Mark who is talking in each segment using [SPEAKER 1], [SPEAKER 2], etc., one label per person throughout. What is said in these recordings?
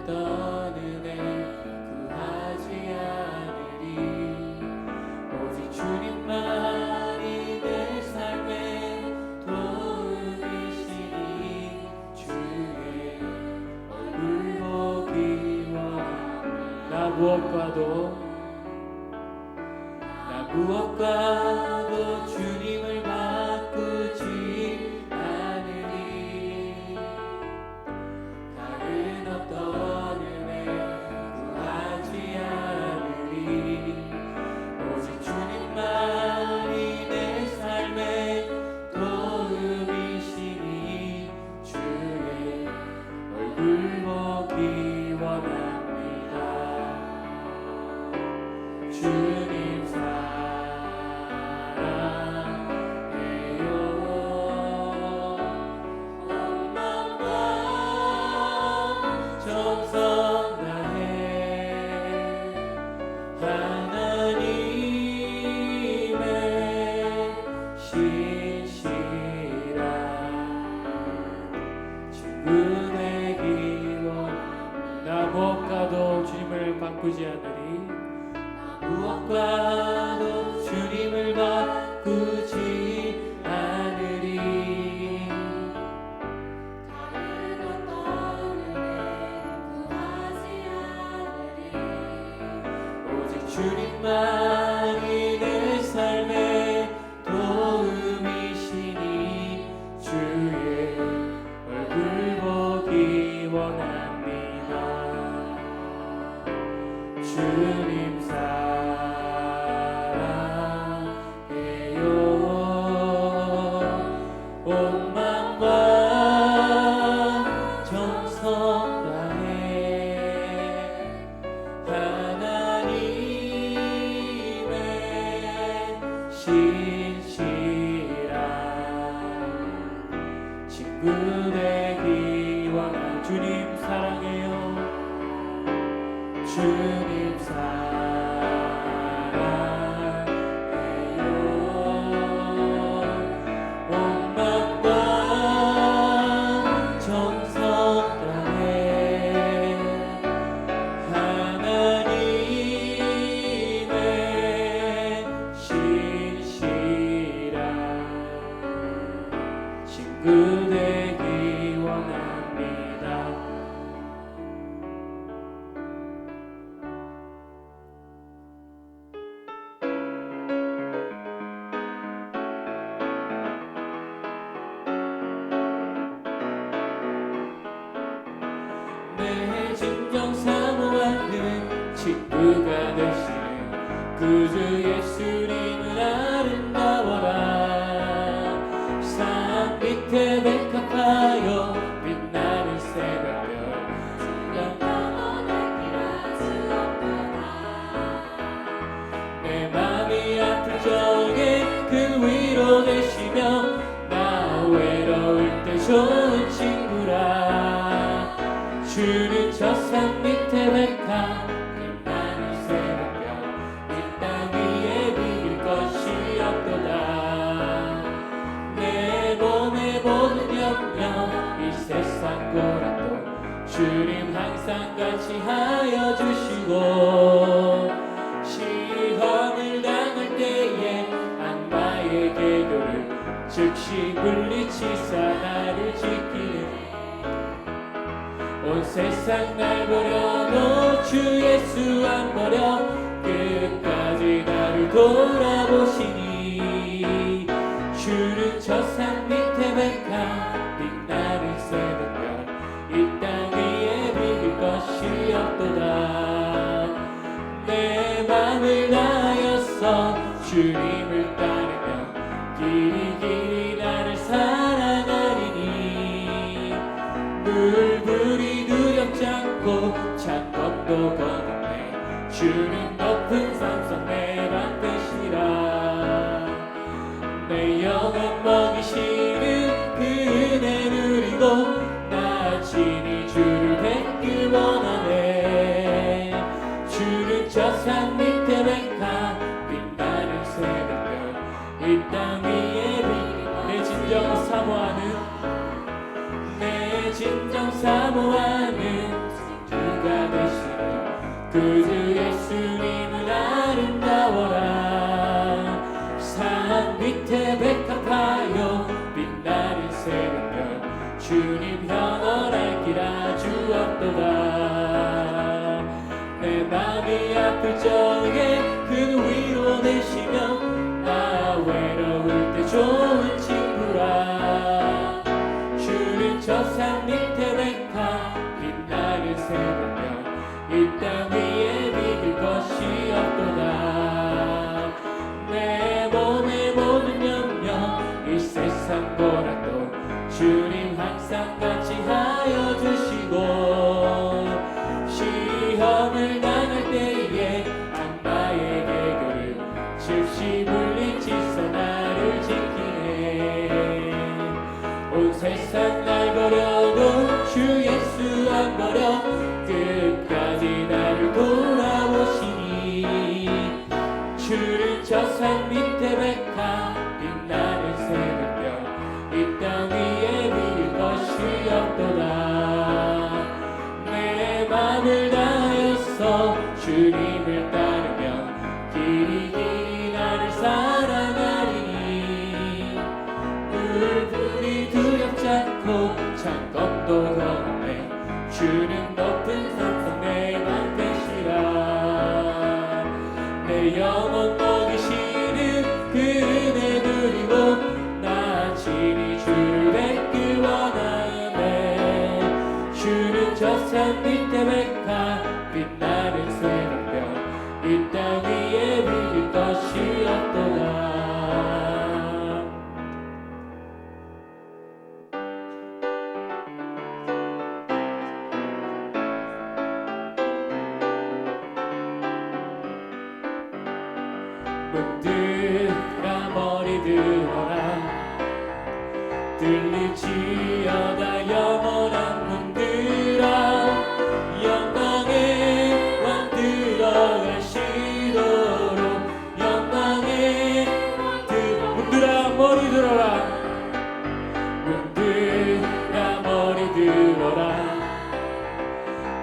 [SPEAKER 1] 어떤 은혜 구하지 않으리. 오직 주님만이 내 삶의 도움이시니 주의 얼굴 보기 원합니다. 나 무엇과도 주님을 바꾸지 않으리. 다른 어떤 은혜 구하지 않으리. 오직 주님만이 내 삶의 도움이시니 주의 얼굴 보기 원합니다. 주님 사랑해요. 온 마음과 정성 다해 하나님의 신실한 친구 되기 원합니다. 나 무엇과도 주님을 바꾸지 않으리. 무엇과도 주님을 바꾸지 않으리.
[SPEAKER 2] 다른 어떤 은혜 구하지 않으리.
[SPEAKER 1] 오직 주님만이 내 삶의 도움이시니 주의 얼굴 보기 원합니다. 주님 사랑해요. 온 마음과 정성 다해 하나님의 신실한 친구 되기 원한 주님 사랑해요. 주님 사랑해요. 온 마음과 정성 다해 하나님의 신실한 친구 되기 원합니다. 내 진정 사모하는 친구가 되시는 구주 예수님은 아름다워라. 산 밑에 백합하여 빛나는 새벽별
[SPEAKER 2] 영원할 길할 수 없구나.
[SPEAKER 1] 내 맘이 아플 적에 그 위로 되시며 나 외로울 때 좋은 친구라. 주는 저 산 밑에 백합 빛나는 새벽별 이 땅 위에 비길 것이 없도다. 내 몸의 모든 염려 이 세상 고난도 주님 항상 같이 하여 주시고 시험을 당할 때에 악마의 계교를 즉시 물리치사 나를 지키는 온 세상 날 버려도 주 예수 안 버려 끝까지 나를 돌아보시니 주는 저 산 밑에 백합 빛나는 새벽별 이 땅 위에 비길 것이 없도다. 내 맘을 다하여서 주님을 따르며 길이 길이 나를 사랑하리니 물불이 두렵지 않고 창검도 거듭내 주는 높은 산성 내 방패시라. 내 영혼 먹이시는 그 은혜 누리고 나 친히 주를 뵙길 원하네. 주는 저 산 밑에 백합 빛나는 새벽별 이 땅 위에 내 진정 사모하는 내 진정 사모하는 아플 적에 큰 위로 되시며 나 외로울 때 좋은 친구라. 주는 저 산 밑에 백합 빛나는 새벽별 이 땅 위에 믿을 것이 없도다. 내 몸의 모든 염려 이 세상 보라도 주님 항상 같이 하여 주시고 시험을 당할 때에 악마의 개교를 즉시 물리치서 나를 지키네. 온 세상 날 버려도 주 예수 안 버려 끝까지 나를 돌아보시니. 주는 저 산 밑에 백합 빛나는 새벽별 이 땅 위에 믿을 것이 없도다. 내 맘을 다하여서 주님을 따르며 길이 나를 사랑하리니. 물불이 두렵지 않고 창검도 경험해 주는 높은 산성 내맘 되시라. 내 영혼 먹이시는 그 은혜 누리고 나 친히 주를 뵙기 원하네. 주는 저 산 밑에 백합 빛나는 새벽별 이 땅 위에 믿을 것이 없도다. 문들아 머리 들어라. 들릴지어다 영원한 문들아. 영광의 왕 들어가시도록 영광의 문들아 머리 들어라. 문들아 머리 들어라.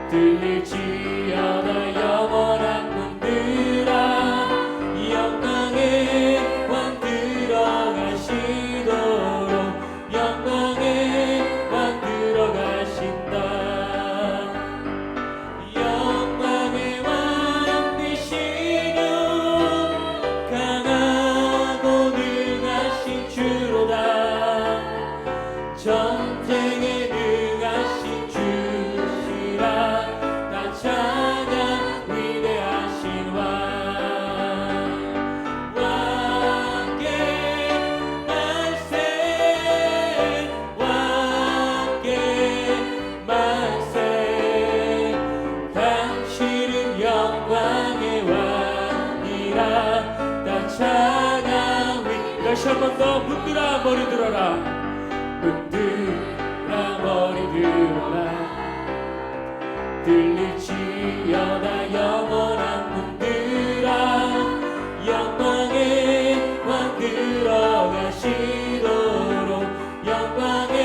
[SPEAKER 1] 들릴지어다 영원한 문들아. 영광의 왕 들어가시도록 영광의 왕 들어가신다. 영광의 왕 되시며 강하고 능하신 주로다. 전쟁에 능하신 주시라. 나 찬양 위대하신 왕. 왕께 만세 왕께 만세. 당신은 영광의 왕이라. 나 찬양 위. 다시 한 번 더. 문들아 머리 들어라. 문들아 머리 들어라. 들릴지어다 영원한 문들아. 영광의 왕 들어가시도록 영광의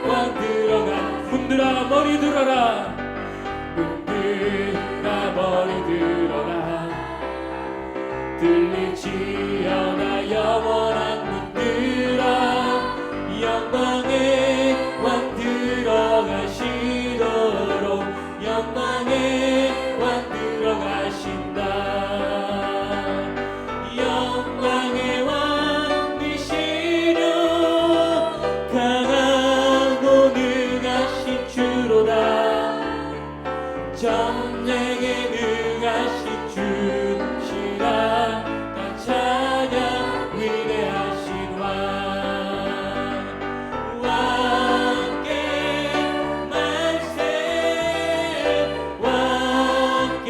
[SPEAKER 1] 왕 들어가. 문들아 머리 들어라. 문들아 머리 들어라. 들릴지어다 영원한 문들아. 영광의 왕 들어가시도록 영광의 왕 들어가신다. 영광의 왕 되시며 강하고 능하신 주로다. 전쟁에 능하신 주시라. 나 찬양 위대하신 왕. 왕께 만세 왕께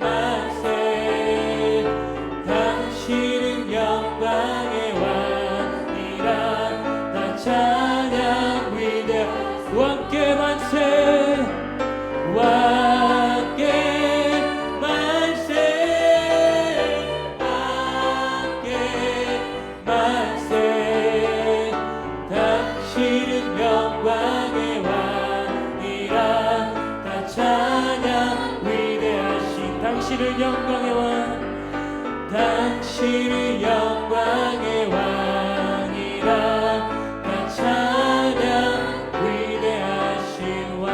[SPEAKER 1] 만세. 당신은 영광의 왕이라. 나 찬양 위대하신 왕께 만세 왕께 만세 왕께 만세. 당신은 영광의 왕이라. 다 찬양 위대하신. 당신은 영광의 왕. 당신은 영광의 왕이라. 다 찬양 위대하신 왕.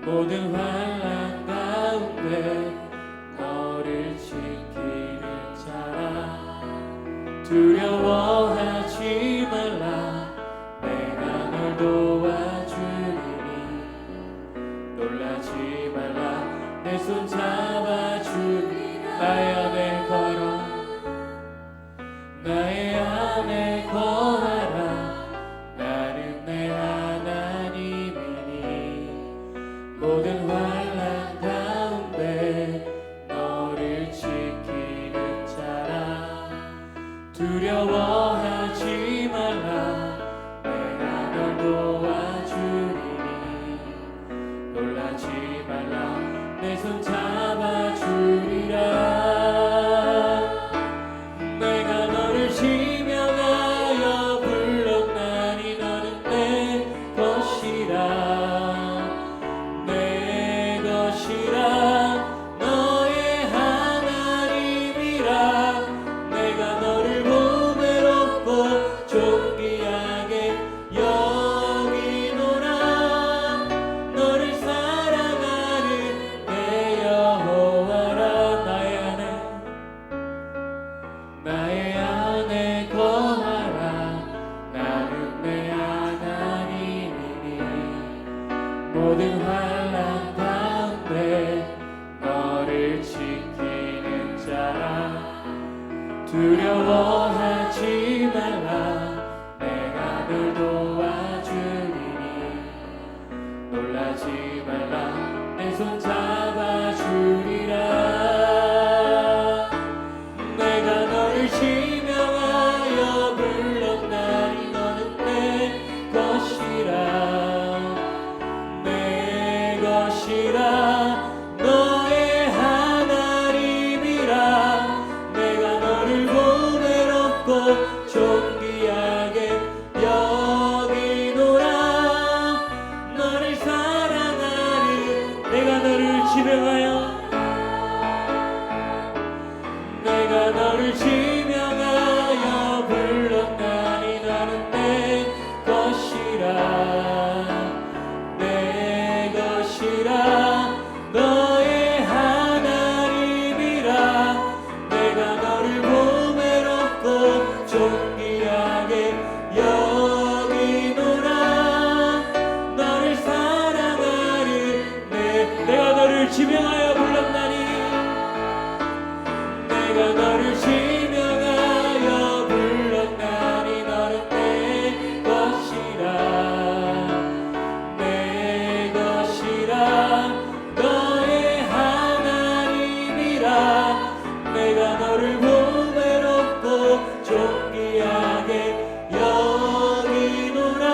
[SPEAKER 1] 모든 환난 가운데 너를 지키는 자라. 두려워하지 말라. 내가 널 도와주리니. 놀라지 말라. 내 손 잡아주리. 나의 안에 걸어 나의 안에 거하라. 나는 내 하나님이니. 모든 환난 가운데 너를 지키는 자라. 두려워하지 말라. 내가 널 도와주리니. 놀라지 말라. 내 손 잡아주리라. 내가 너를 지명하여 불렀나니 너는 내 것이라. 내 것이라. 너의 하나님이라. 내가 너를 보배롭고 존귀하게 여기노라. 너를 사랑하는 내 여호와라. 나의 안에 거하라. 나는 내 하나님이니. 모든 환난 가운데 너를 지키는 자라. 두려워하지 말라. 내가 널 도와주리니. 놀라지 말라. 내 손 잡아주리라. 내가 너를 지명하여 불렀나니 너는 내 것이라. 내 것이라. 너의 하나님이라. 내가 너를 보배롭고 존귀하게 여기노라. 너를 사랑하는 내가 너를 지명하여 내가 너를 지명하여 불렀나니 너는 내 것이라. 내 것이라. 너의 하나님이라. 내가 너를 보배롭고 존귀하게 여기노라. 너를 사랑하는 내가 너를 지명하여 불렀나니. 내가 너를 지명하여 불렀나니 너는 내 것이라. 내 것이라. 너의 하나님이라. 내가 너를 보배롭고 존귀하게 여기노라.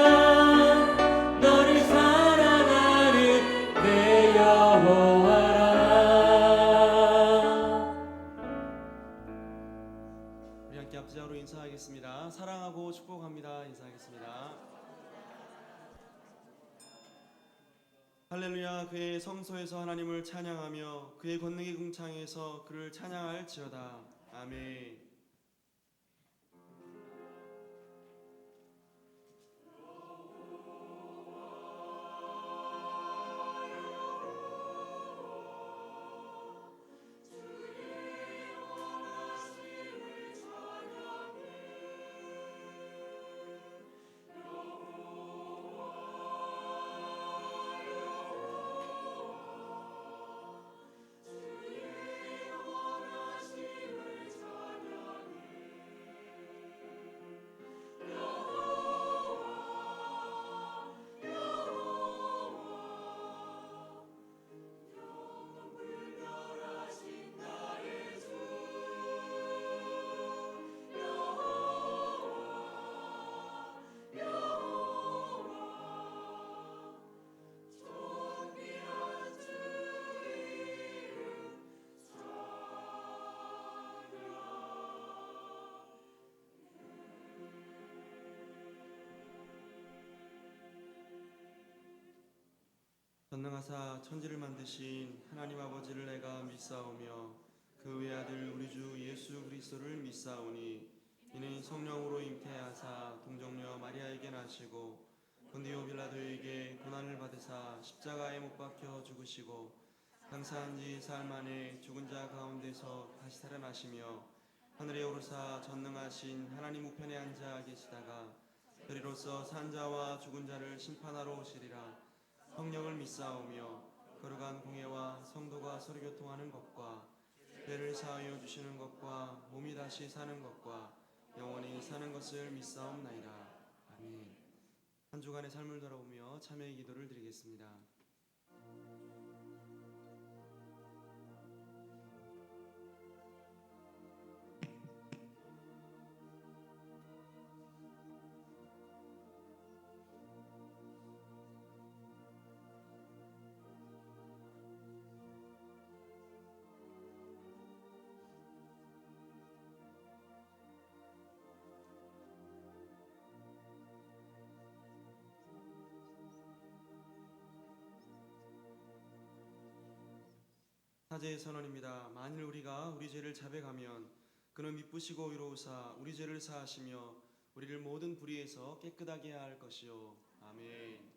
[SPEAKER 1] 너를 사랑하는 내 여호와라.
[SPEAKER 3] 우리 함께 앞지하로 인사하겠습니다. 사랑하고 축복합니다. 인사하겠습니다. 할렐루야. 그의 성소에서 하나님을 찬양하며 그의 권능의 궁창에서 그를 찬양할지어다. 아멘. 전능하사 천지를 만드신 하나님 아버지를 내가 믿사오며 그 외아들 우리 주 예수 그리스도를 믿사오니 이는 성령으로 잉태하사 동정녀 마리아에게 나시고 본디오 빌라도에게 고난을 받으사 십자가에 못 박혀 죽으시고 장사한 지 사흘 만에 죽은 자 가운데서 다시 살아나시며 하늘에 오르사 전능하신 하나님 우편에 앉아 계시다가 그리로서 산 자와 죽은 자를 심판하러 오시리라. 성령을 믿사오며 거룩한 공예와 성도가 서로 교통하는 것과 죄를 사하여 주시는 것과 몸이 다시 사는 것과 영원히 사는 것을 믿사옵나이다. 아멘. 한 주간의 삶을 돌아보며 참회의 기도를 드리겠습니다. 사제의 선언입니다. 만일 우리가 우리 죄를 자백하면 그는 미쁘시고 의로우사 우리 죄를 사하시며 우리를 모든 불의에서 깨끗하게 할 것이요. 아멘.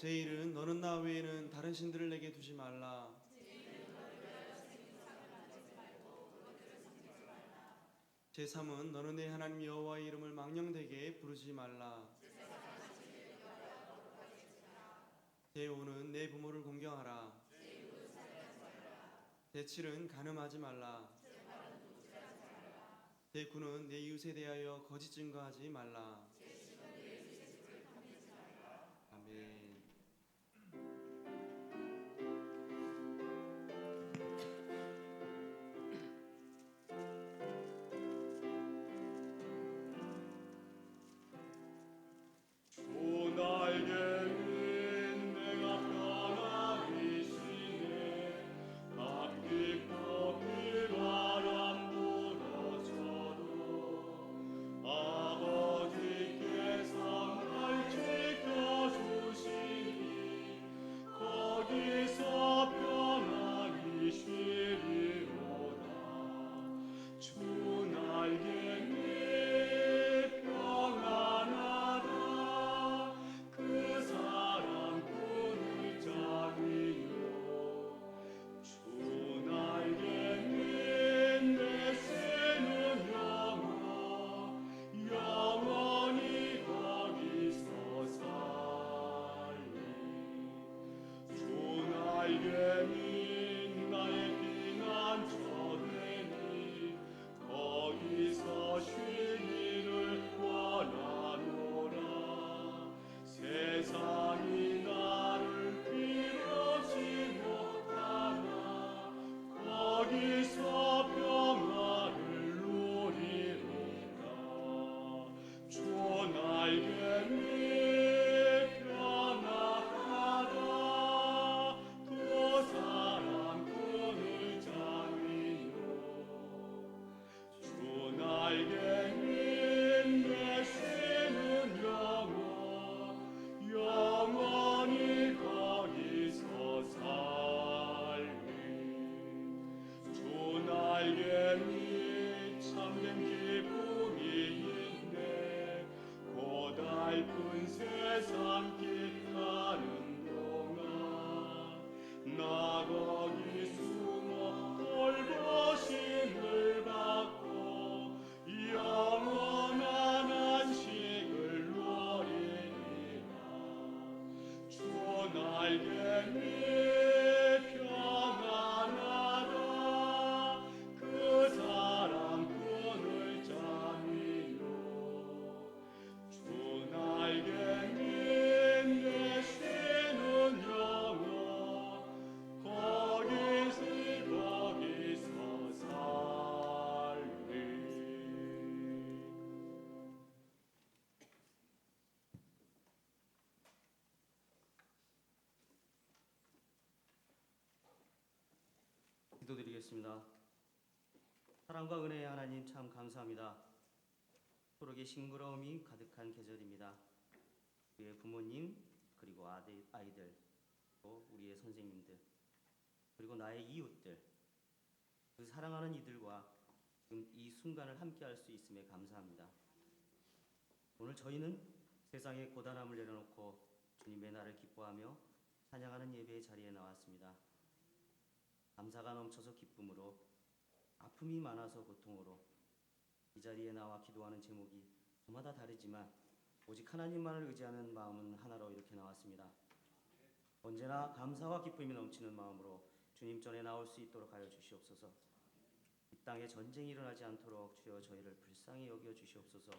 [SPEAKER 3] 제1은 너는 나 외에는 다른 신들을 내게 두지 말라. 제3은 너는 내 하나님 여호와의 이름을 망령되게 부르지 말라. 제5는 내 부모를 공경하라. 제7은 간음하지 말라. 제9는 내 이웃에 대하여 거짓 증거하지 말라. 아멘.
[SPEAKER 4] 거기서 기도드리겠습니다. 사랑과 은혜의 하나님 참 감사합니다. 초록의 싱그러움이 가득한 계절입니다. 우리의 부모님 그리고 아이들 또 우리의 선생님들 그리고 나의 이웃들 그 사랑하는 이들과 지금 이 순간을 함께할 수 있음에 감사합니다. 오늘 저희는 세상의 고단함을 내려놓고 주님의 날을 기뻐하며 찬양하는 예배의 자리에 나왔습니다. 감사가 넘쳐서 기쁨으로 아픔이 많아서 고통으로 이 자리에 나와 기도하는 제목이 저마다 다르지만 오직 하나님만을 의지하는 마음은 하나로 이렇게 나왔습니다. 언제나 감사와 기쁨이 넘치는 마음으로 주님 전에 나올 수 있도록 하여 주시옵소서. 이 땅에 전쟁이 일어나지 않도록 주여 저희를 불쌍히 여겨 주시옵소서.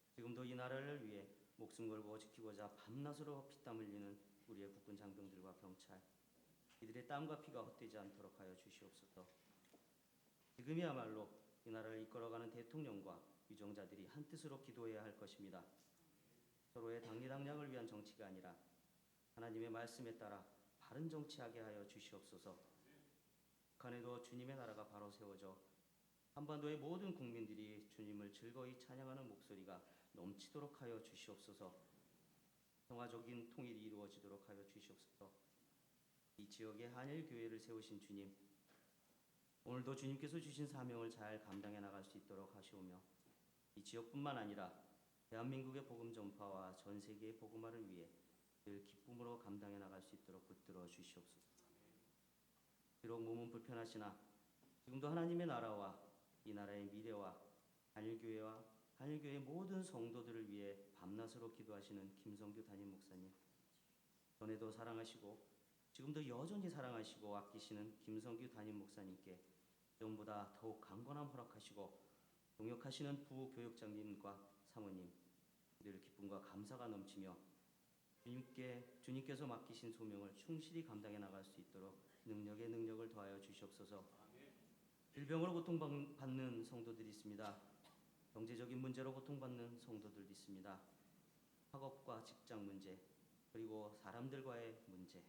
[SPEAKER 4] 지금도 이 나라를 위해 목숨 걸고 지키고자 밤낮으로 피땀 흘리는 우리의 국군 장병들과 경찰 이들의 땀과 피가 헛되지 않도록 하여 주시옵소서. 지금이야말로 이 나라를 이끌어가는 대통령과 위정자들이 한뜻으로 기도해야 할 것입니다. 서로의 당리당략을 위한 정치가 아니라 하나님의 말씀에 따라 바른 정치하게 하여 주시옵소서. 북한에도 주님의 나라가 바로 세워져 한반도의 모든 국민들이 주님을 즐거이 찬양하는 목소리가 넘치도록 하여 주시옵소서. 평화적인 통일이 이루어지도록 하여 주시옵소서. 이 지역에 한일 교회를 세우신 주님, 오늘도 주님께서 주신 사명을 잘 감당해 나갈 수 있도록 하시오며 이 지역뿐만 아니라 대한민국의 복음 전파와 전 세계의 복음화를 위해 늘 기쁨으로 감당해 나갈 수 있도록 붙들어 주시옵소서. 비록 몸은 불편하시나 지금도 하나님의 나라와 이 나라의 미래와 한일교회의 모든 성도들을 위해 밤낮으로 기도하시는 김성규 담임 목사님, 전에도 사랑하시고 지금도 여전히 사랑하시고 아끼시는 김성규 담임 목사님께 전보다 더욱 강건함 허락하시고 동역하시는 부교육장님과 사모님 늘 기쁨과 감사가 넘치며 주님께서 맡기신 소명을 충실히 감당해 나갈 수 있도록 능력에 능력을 더하여 주시옵소서. 질병으로 고통받는 성도들이 있습니다. 경제적인 문제로 고통받는 성도들도 있습니다. 학업과 직장 문제 그리고 사람들과의 문제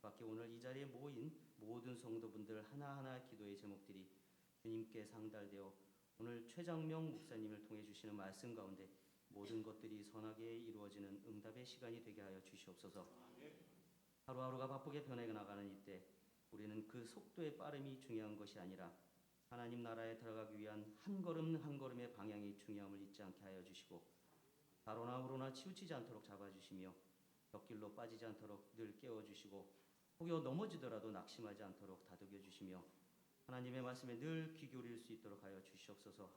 [SPEAKER 4] 밖에 오늘 이 자리에 모인 모든 성도분들 하나하나 기도의 제목들이 주님께 상달되어 오늘 최장명 목사님을 통해 주시는 말씀 가운데 모든 것들이 선하게 이루어지는 응답의 시간이 되게 하여 주시옵소서. 하루하루가 바쁘게 변해나가는 이때 우리는 그 속도의 빠름이 중요한 것이 아니라 하나님 나라에 들어가기 위한 한 걸음 한 걸음의 방향이 중요함을 잊지 않게 하여 주시고 가로나 우로나 치우치지 않도록 잡아주시며 벽길로 빠지지 않도록 늘 깨워주시고 혹여 넘어지더라도 낙심하지 않도록 다독여 주시며 하나님의 말씀에 늘 귀 기울일 수 있도록 하여 주시옵소서.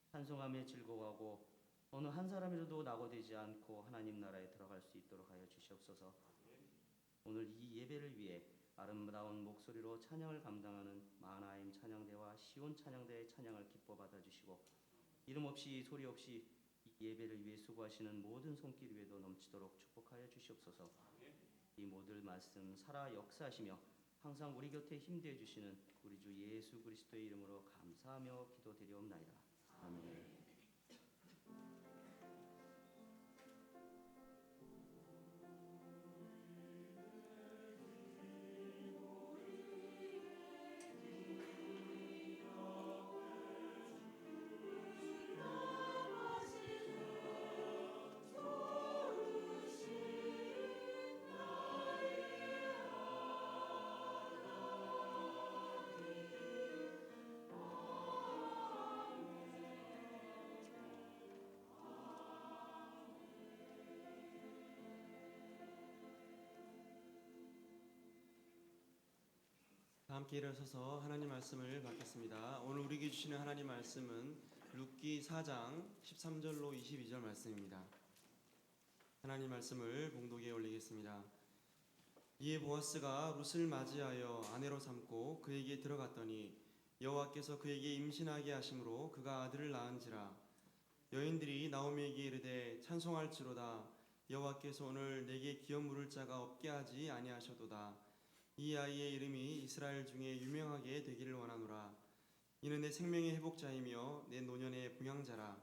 [SPEAKER 4] 찬송함에 즐거워하고 어느 한 사람이라도 낙오되지 않고 하나님 나라에 들어갈 수 있도록 하여 주시옵소서. 오늘 이 예배를 위해 아름다운 목소리로 찬양을 감당하는 마하나임 찬양대와 시온 찬양대의 찬양을 기뻐 받아주시고 이름 없이 소리 없이 이 예배를 위해 수고하시는 모든 손길 위에도 넘치도록 축복하여 주시옵소서. 이 모든 말씀 살아 역사하시며 항상 우리 곁에 힘대해 주시는 우리 주 예수 그리스도의 이름으로 감사하며 기도드리옵나이다. 아멘.
[SPEAKER 3] 함께 일어서서 하나님 말씀을 받겠습니다. 오늘 우리에게 주시는 하나님 말씀은 룻기 4장 13절로 22절 말씀입니다. 하나님 말씀을 봉독에 올리겠습니다. 이에 보아스가 룻을 맞이하여 아내로 삼고 그에게 들어갔더니 여호와께서 그에게 임신하게 하심으로 그가 아들을 낳은지라. 여인들이 나오미에게 이르되 찬송할지로다. 여호와께서 오늘 내게 기업 물을 자가 없게 하지 아니하셔도다. 이 아이의 이름이 이스라엘 중에 유명하게 되기를 원하노라. 이는 내 생명의 회복자이며 내 노년의 부양자라.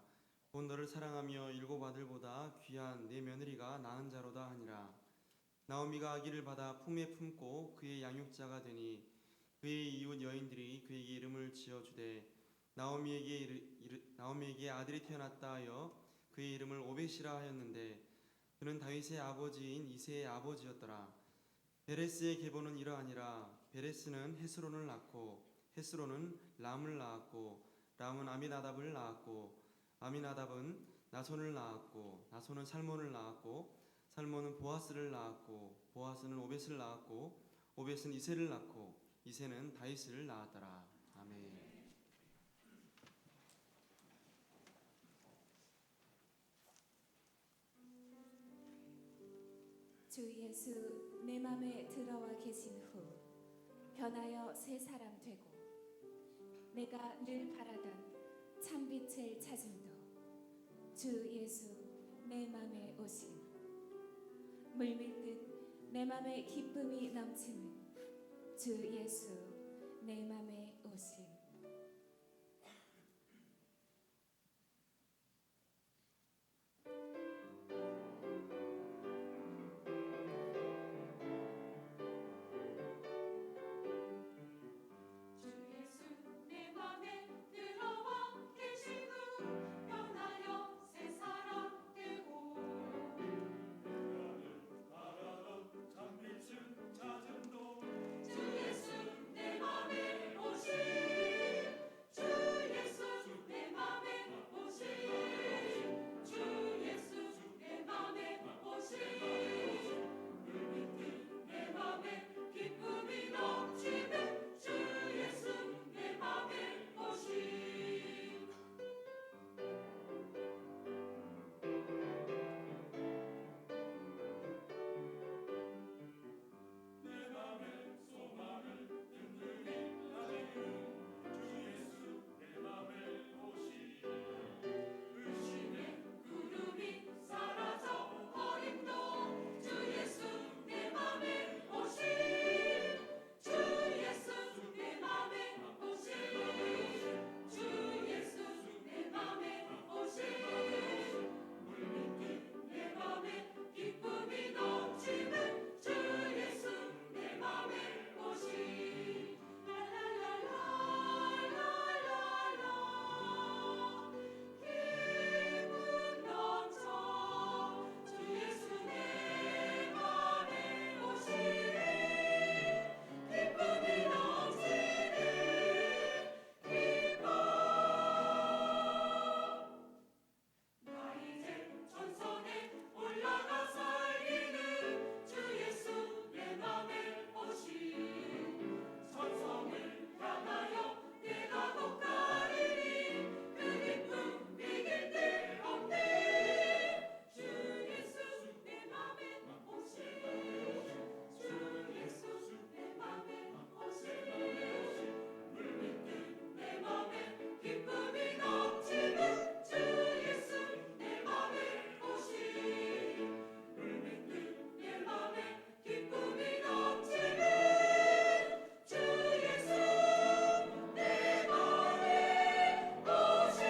[SPEAKER 3] 곧 너를 사랑하며 일곱 아들보다 귀한 내 며느리가 낳은 자로다 하니라. 나오미가 아기를 받아 품에 품고 그의 양육자가 되니 그의 이웃 여인들이 그에게 이름을 지어주되 나오미에게 아들이 태어났다 하여 그의 이름을 오벳이라 하였는데 그는 다윗의 아버지인 이새의 아버지였더라. 베레스의 계보는 이러하니라. 베레스는 헤스론을 낳고 헤스론은 람을 낳았고 람은 아미나답을 낳았고 아미나답은 나손을 낳았고 나손은 살몬을 낳았고 살몬은 보아스를 낳았고 보아스는 오벳을 낳았고 오벳은 이새를 낳고 이새는 다윗을 낳았더라. 아멘.
[SPEAKER 2] 주 예수 내 맘에 들어와 계신 후 변하여 새 사람 되고 내가 늘 바라던 참빛을 찾음도 주 예수 내 맘에 오심 물밀듯 내 맘에 기쁨이 넘치는 주 예수 내 맘에 오심 주 예수 내 맘에 들어와 계신 후 변하여 새 사람 되고 주 예수 내 맘에 오심 주 예수 내 맘에 오심 주 예수 내 맘에 오심 물밀듯 내 맘에 기쁨이 넘치는 주 예수 내 맘에 오심 구름이 사라져 어림도 주 예수 내 맘에 오심 주 예수 내 맘에 오심 주 예수 내 맘에 오심 물밀듯 내 맘에 기쁨이 넘치는 주 예수 내 맘에 오심 기분 넘쳐 주 예수 내 맘에 오심 기쁨이 넘치네 기뻐 나 이제 전선에 올라가 살리는 주 예수 내 맘에 오심 천성을 향하여 내가 곧 가리니 그 기쁨 이길 데 없네 주 예수 내 맘에 오심 주 예수 내 맘에 오심 물밀듯 내 맘에 기쁨이 넘치는 주 예수 내 맘에 오심 물밀듯 내 맘에 기쁨이 넘치는 주 예수 내 맘에 오심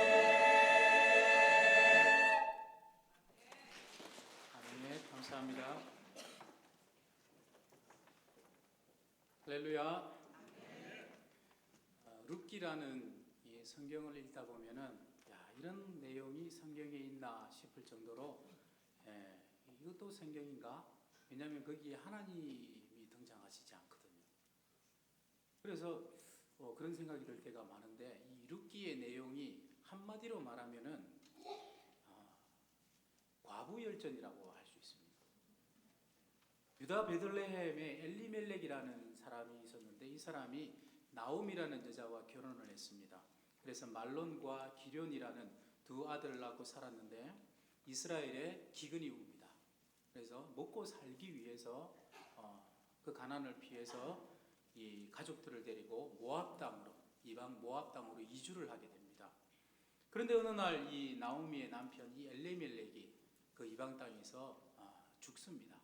[SPEAKER 1] 아멘. 감사합니다. 할렐루야. 룻기라는 이 성경을 읽다 보면은 야, 이런 내용이 성경에 있나 싶을 정도로 이것도 성경인가? 왜냐하면 거기에 하나님이 등장하시지 않거든요. 그래서 그런 생각이 들 때가 많은데 이 룻기의 내용이 한마디로 말하면은 과부열전이라고 할 수 있습니다. 유다 베들레헴에 엘리멜렉이라는 사람이 있었는데 이 사람이 나옴이라는 여자와 결혼을 했습니다. 그래서 말론과 기련이라는 두 아들을 낳고 살았는데 이스라엘에 기근이 옵니다. 그래서 먹고 살기 위해서 그 가난을 피해서 이 가족들을 데리고 모압 땅으로 이방 모압 땅으로 이주를 하게 됩니다. 그런데 어느 날 이 나오미의 남편 이 엘리멜렉이 그 이방 땅에서 죽습니다.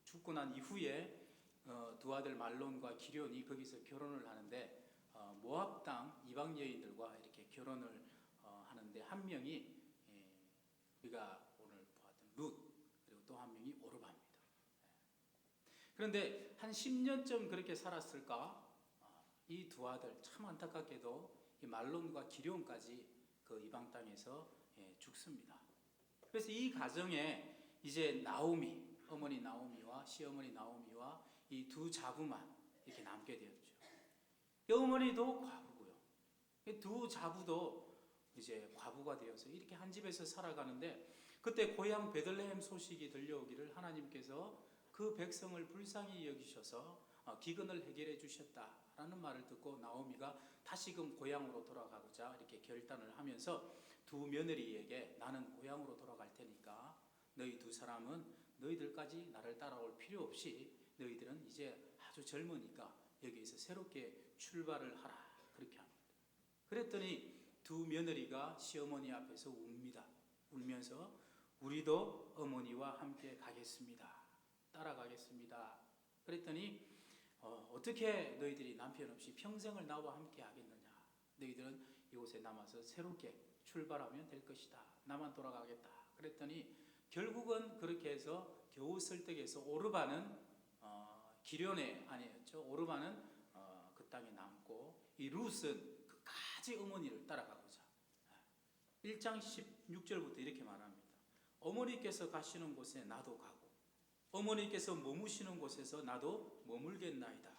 [SPEAKER 1] 죽고 난 이후에 두 아들 말론과 기련이 거기서 결혼을 하는데 모압 땅 이방 여인들과 이렇게 결혼을 하는데 한 명이 우리가 오늘 보았던 룻 그리고 또 한 명이 오르바입니다. 그런데 한 10년쯤 그렇게 살았을까? 이 두 아들 참 안타깝게도 이 말론과 기럝까지 그 이방 땅에서 죽습니다. 그래서 이 가정에 이제 나오미, 어머니 나오미와 시어머니 나오미와 이 두 자부만 이렇게 남게 되었죠. 이 어머니도 과부고요. 이 두 자부도 이제 과부가 되어서 이렇게 한 집에서 살아가는데, 그때 고향 베들레헴 소식이 들려오기를 하나님께서 그 백성을 불쌍히 여기셔서 기근을 해결해 주셨다라는 말을 듣고 나오미가 다시금 고향으로 돌아가고자 이렇게 결단을 하면서 두 며느리에게 나는 고향으로 돌아갈 테니까 너희 두 사람은 너희들까지 나를 따라올 필요 없이 너희들은 이제 아주 젊으니까 여기에서 새롭게 출발을 하라, 그렇게 합니다. 그랬더니 두 며느리가 시어머니 앞에서 웁니다. 울면서 우리도 어머니와 함께 가겠습니다, 따라가겠습니다. 그랬더니 어떻게 너희들이 남편 없이 평생을 나와 함께 하겠느냐, 너희들은 이곳에 남아서 새롭게 출발하면 될 것이다, 나만 돌아가겠다. 그랬더니 결국은 그렇게 해서 겨우 설득해서 오르반은 기련의 아내였죠. 오르반은 그 땅에 남고 이 룻은 끝까지 어머니를 따라가고자 1장 16절부터 이렇게 말합니다. 어머니께서 가시는 곳에 나도 가고 어머니께서 머무시는 곳에서 나도 머물겠나이다.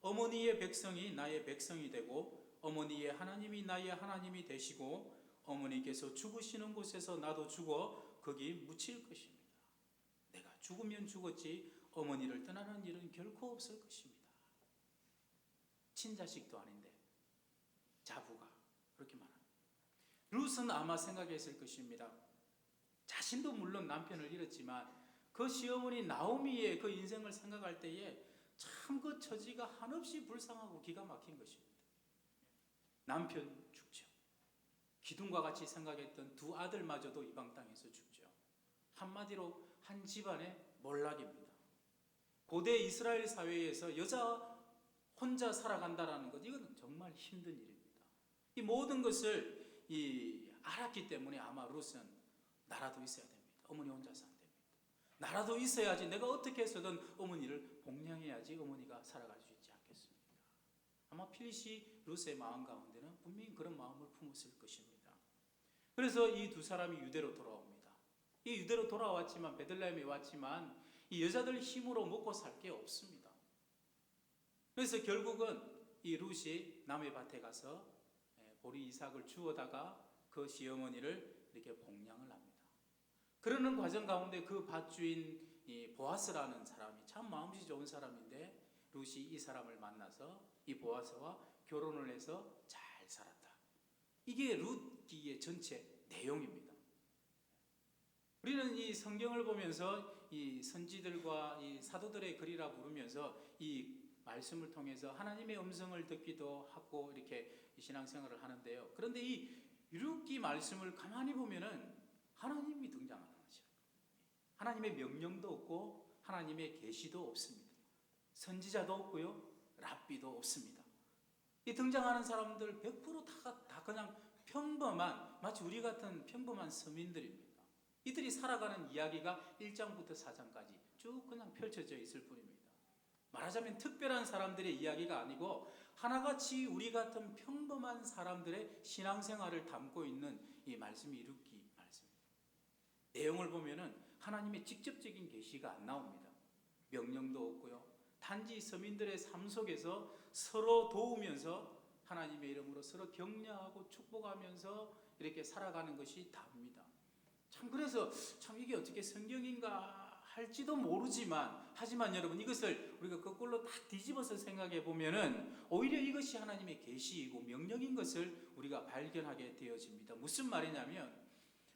[SPEAKER 1] 어머니의 백성이 나의 백성이 되고 어머니의 하나님이 나의 하나님이 되시고 어머니께서 죽으시는 곳에서 나도 죽어 거기 묻힐 것입니다. 내가 죽으면 죽었지 어머니를 떠나는 일은 결코 없을 것입니다. 친자식도 아닌데 자부가 그렇게 말합니다. 룻은 아마 생각했을 것입니다. 자신도 물론 남편을 잃었지만 그 시어머니 나오미의 그 인생을 생각할 때에 참 그 처지가 한없이 불쌍하고 기가 막힌 것입니다. 남편 죽죠. 기둥과 같이 생각했던 두 아들마저도 이방 땅에서 죽죠. 한마디로 한 집안의 몰락입니다. 고대 이스라엘 사회에서 여자 혼자 살아간다라는 것, 이건 정말 힘든 일입니다. 이 모든 것을 알았기 때문에 아마 룻은 나라도 있어야 됩니다. 어머니 혼자서 안 됩니다. 나라도 있어야지 내가 어떻게 해서든 어머니를 복양해야지 어머니가 살아갈 수 있지 않겠습니까? 아마 필시 룻의 마음 가운데는 분명히 그런 마음을 품었을 것입니다. 그래서 이 두 사람이 유대로 돌아옵니다. 이 유대로 돌아왔지만 베들레헴에 왔지만 이 여자들 힘으로 먹고 살 게 없습니다. 그래서 결국은 이 룻이 남의 밭에 가서 보리 이삭을 주워다가 그 시어머니를 이렇게 복양을 합니다. 그러는 과정 가운데 그 밭주인 보아스라는 사람이 참 마음씨 좋은 사람인데 룻이 이 사람을 만나서 이 보아스와 결혼을 해서 잘 살았다. 이게 룻기의 전체 내용입니다. 우리는 이 성경을 보면서 이 선지들과 이 사도들의 글이라 부르면서 이 말씀을 통해서 하나님의 음성을 듣기도 하고 이렇게 신앙생활을 하는데요. 그런데 이 룻기 말씀을 가만히 보면은 하나님이 등장하는 거죠. 하나님의 명령도 없고 하나님의 계시도 없습니다. 선지자도 없고요, 랍비도 없습니다. 이 등장하는 사람들 100% 다 그냥 평범한, 마치 우리 같은 평범한 서민들입니다. 이들이 살아가는 이야기가 1장부터 4장까지 쭉 그냥 펼쳐져 있을 뿐입니다. 말하자면 특별한 사람들의 이야기가 아니고 하나같이 우리 같은 평범한 사람들의 신앙생활을 담고 있는 이 말씀이 이루기 말씀입니다. 내용을 보면은 하나님의 직접적인 계시가 안 나옵니다. 명령도 없고요. 단지 서민들의 삶 속에서 서로 도우면서 하나님의 이름으로 서로 격려하고 축복하면서 이렇게 살아가는 것이 다입니다. 참 그래서 참 이게 어떻게 성경인가 할지도 모르지만, 하지만 여러분 이것을 우리가 거꾸로 딱 뒤집어서 생각해 보면은 오히려 이것이 하나님의 계시이고 명령인 것을 우리가 발견하게 되어집니다. 무슨 말이냐면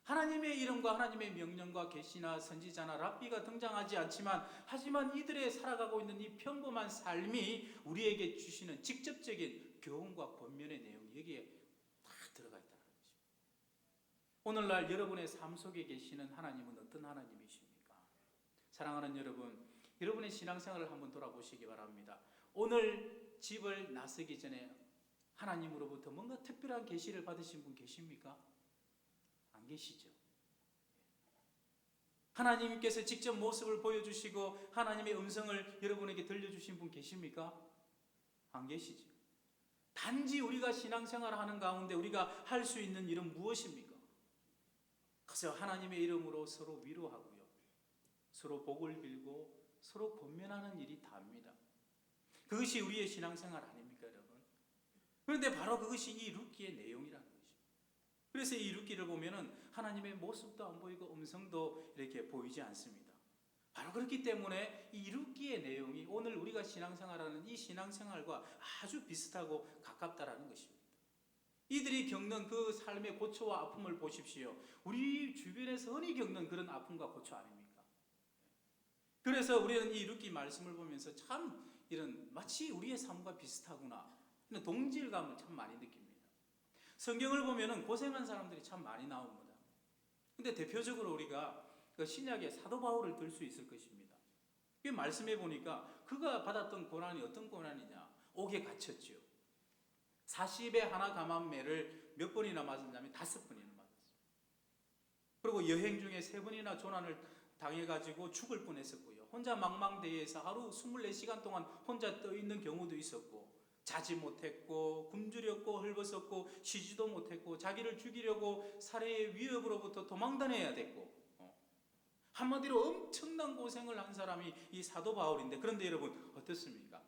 [SPEAKER 1] 하나님의 이름과 하나님의 명령과 계시나 선지자나 랍비가 등장하지 않지만 하지만 이들의 살아가고 있는 이 평범한 삶이 우리에게 주시는 직접적인 교훈과 권면의 내용이 여기에 다 들어가 있다는 것입니다. 오늘날 여러분의 삶 속에 계시는 하나님은 어떤 하나님이십니까? 사랑하는 여러분, 여러분의 신앙생활을 한번 돌아보시기 바랍니다. 오늘 집을 나서기 전에 하나님으로부터 뭔가 특별한 계시를 받으신 분 계십니까? 안 계시죠. 하나님께서 직접 모습을 보여주시고 하나님의 음성을 여러분에게 들려주신 분 계십니까? 안 계시죠. 단지 우리가 신앙생활을 하는 가운데 우리가 할 수 있는 일은 무엇입니까? 그래서 하나님의 이름으로 서로 위로하고요, 서로 복을 빌고 서로 권면하는 일이 다입니다. 그것이 우리의 신앙생활 아닙니까, 여러분? 그런데 바로 그것이 이 룻기의 내용이라는 것입니다. 그래서 이 룻기를 보면은 하나님의 모습도 안 보이고 음성도 이렇게 보이지 않습니다. 바로 그렇기 때문에 이 룻기의 내용이 오늘 우리가 신앙생활하는 이 신앙생활과 아주 비슷하고 가깝다라는 것입니다. 이들이 겪는 그 삶의 고초와 아픔을 보십시오. 우리 주변에서 흔히 겪는 그런 아픔과 고초 아닙니까? 그래서 우리는 이 룻기 말씀을 보면서 참 이런 마치 우리의 삶과 비슷하구나 이런 동질감을 참 많이 느낍니다. 성경을 보면은 고생한 사람들이 참 많이 나옵니다. 근데 대표적으로 우리가 그 신약의 사도 바울을 들 수 있을 것입니다. 그 말씀해 보니까 그가 받았던 고난이 어떤 고난이냐? 옥에 갇혔죠. 40에 하나 감한매를 몇 번이나 맞았냐면 5번이나 맞았어요. 그리고 여행 중에 3번이나 조난을 당해가지고 죽을 뻔했었고요. 혼자 망망대해에서 하루 24시간 동안 혼자 떠 있는 경우도 있었고, 자지 못했고, 굶주렸고, 헐벗었고, 쉬지도 못했고, 자기를 죽이려고 살해의 위협으로부터 도망다녀야 됐고, 한마디로 엄청난 고생을 한 사람이 이 사도 바울인데, 그런데 여러분 어떻습니까?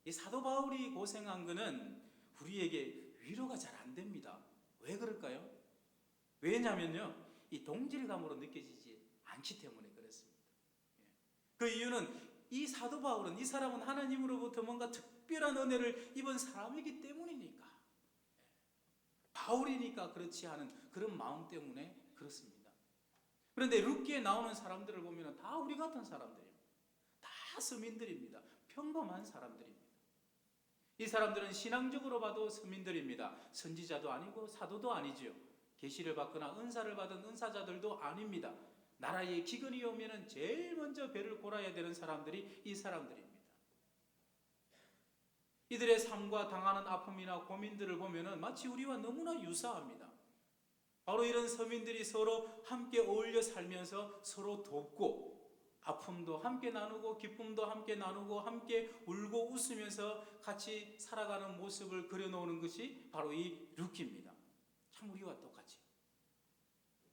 [SPEAKER 1] 이 사도 바울이 고생한 것은 우리에게 위로가 잘 안 됩니다. 왜 그럴까요? 왜냐면요, 이 동질감으로 느껴지지 않기 때문에 그렇습니다. 그 이유는 이 사도 바울은, 이 사람은 하나님으로부터 뭔가 특별한 은혜를 입은 사람이기 때문이니까, 바울이니까 그렇지 않은 그런 마음 때문에 그렇습니다. 그런데 룻기에 나오는 사람들을 보면 다 우리 같은 사람들입니다. 다 서민들입니다. 평범한 사람들입니다. 이 사람들은 신앙적으로 봐도 서민들입니다. 선지자도 아니고 사도도 아니죠. 계시를 받거나 은사를 받은 은사자들도 아닙니다. 나라에 기근이 오면 제일 먼저 배를 골아야 되는 사람들이 이 사람들입니다. 이들의 삶과 당하는 아픔이나 고민들을 보면 마치 우리와 너무나 유사합니다. 바로 이런 서민들이 서로 함께 어울려 살면서 서로 돕고, 아픔도 함께 나누고 기쁨도 함께 나누고 함께 울고 웃으면서 같이 살아가는 모습을 그려놓는 것이 바로 이 룻기입니다. 참 우리와 똑같이.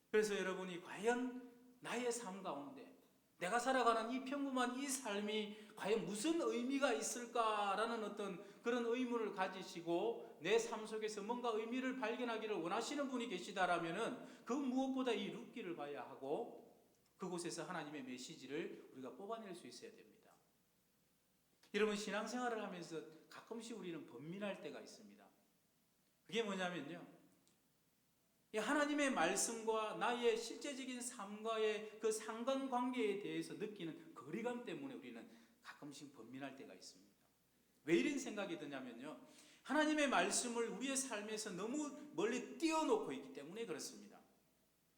[SPEAKER 1] 그래서 여러분이 과연 나의 삶 가운데 내가 살아가는 이 평범한 이 삶이 과연 무슨 의미가 있을까라는 어떤 그런 의문을 가지시고 내 삶 속에서 뭔가 의미를 발견하기를 원하시는 분이 계시다라면은 그 무엇보다 이 룻기를 봐야 하고 그곳에서 하나님의 메시지를 우리가 뽑아낼 수 있어야 됩니다. 여러분, 신앙생활을 하면서 가끔씩 우리는 번민할 때가 있습니다. 그게 뭐냐면요, 이 하나님의 말씀과 나의 실제적인 삶과의 그 상관관계에 대해서 느끼는 거리감 때문에 우리는 가끔씩 번민할 때가 있습니다. 왜 이런 생각이 드냐면요, 하나님의 말씀을 우리의 삶에서 너무 멀리 띄워놓고 있기 때문에 그렇습니다.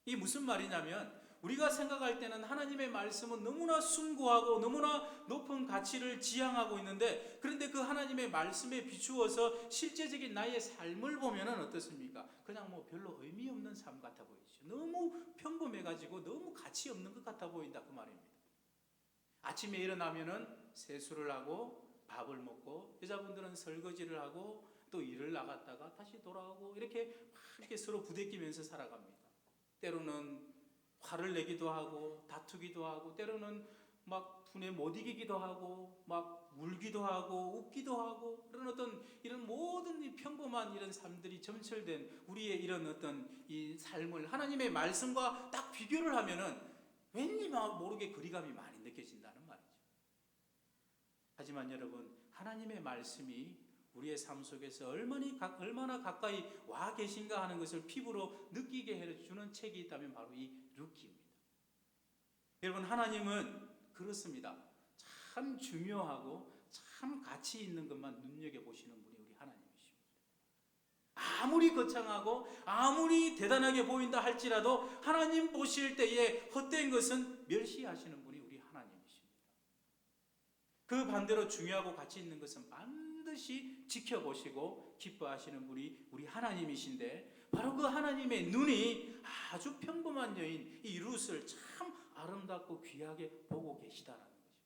[SPEAKER 1] 이게 무슨 말이냐면, 우리가 생각할 때는 하나님의 말씀은 너무나 숭고하고 너무나 높은 가치를 지향하고 있는데, 그런데 그 하나님의 말씀에 비추어서 실제적인 나의 삶을 보면 어떻습니까? 그냥 뭐 별로 의미 없는 삶 같아 보이죠. 너무 평범해가지고 너무 가치 없는 것 같아 보인다, 그 말입니다. 아침에 일어나면은 세수를 하고 밥을 먹고, 여자분들은 설거지를 하고 또 일을 나갔다가 다시 돌아오고 이렇게 서로 부대끼면서 살아갑니다. 때로는 화를 내기도 하고 다투기도 하고, 때로는 막 분에 못 이기기도 하고 막 울기도 하고 웃기도 하고, 그런 어떤 이런 모든 이 평범한 이런 삶들이 점철된 우리의 이런 어떤 이 삶을 하나님의 말씀과 딱 비교를 하면은 왠지 모르게 거리감이 많이 느껴진다는 말이죠. 하지만 여러분, 하나님의 말씀이 우리의 삶 속에서 얼마나 가까이 와 계신가 하는 것을 피부로 느끼게 해주는 책이 있다면 바로 이 룻기입니다. 여러분, 하나님은 그렇습니다. 참 중요하고 참 가치 있는 것만 눈여겨보시는 분이 우리 하나님이십니다. 아무리 거창하고 아무리 대단하게 보인다 할지라도 하나님 보실 때에 헛된 것은 멸시하시는 분이 우리 하나님이십니다. 그 반대로 중요하고 가치 있는 것은 반드시 지켜보시고 기뻐하시는 분이 우리 하나님이신데, 바로 그 하나님의 눈이 아주 평범한 여인 이 룻을 참 아름답고 귀하게 보고 계시다라는 거죠.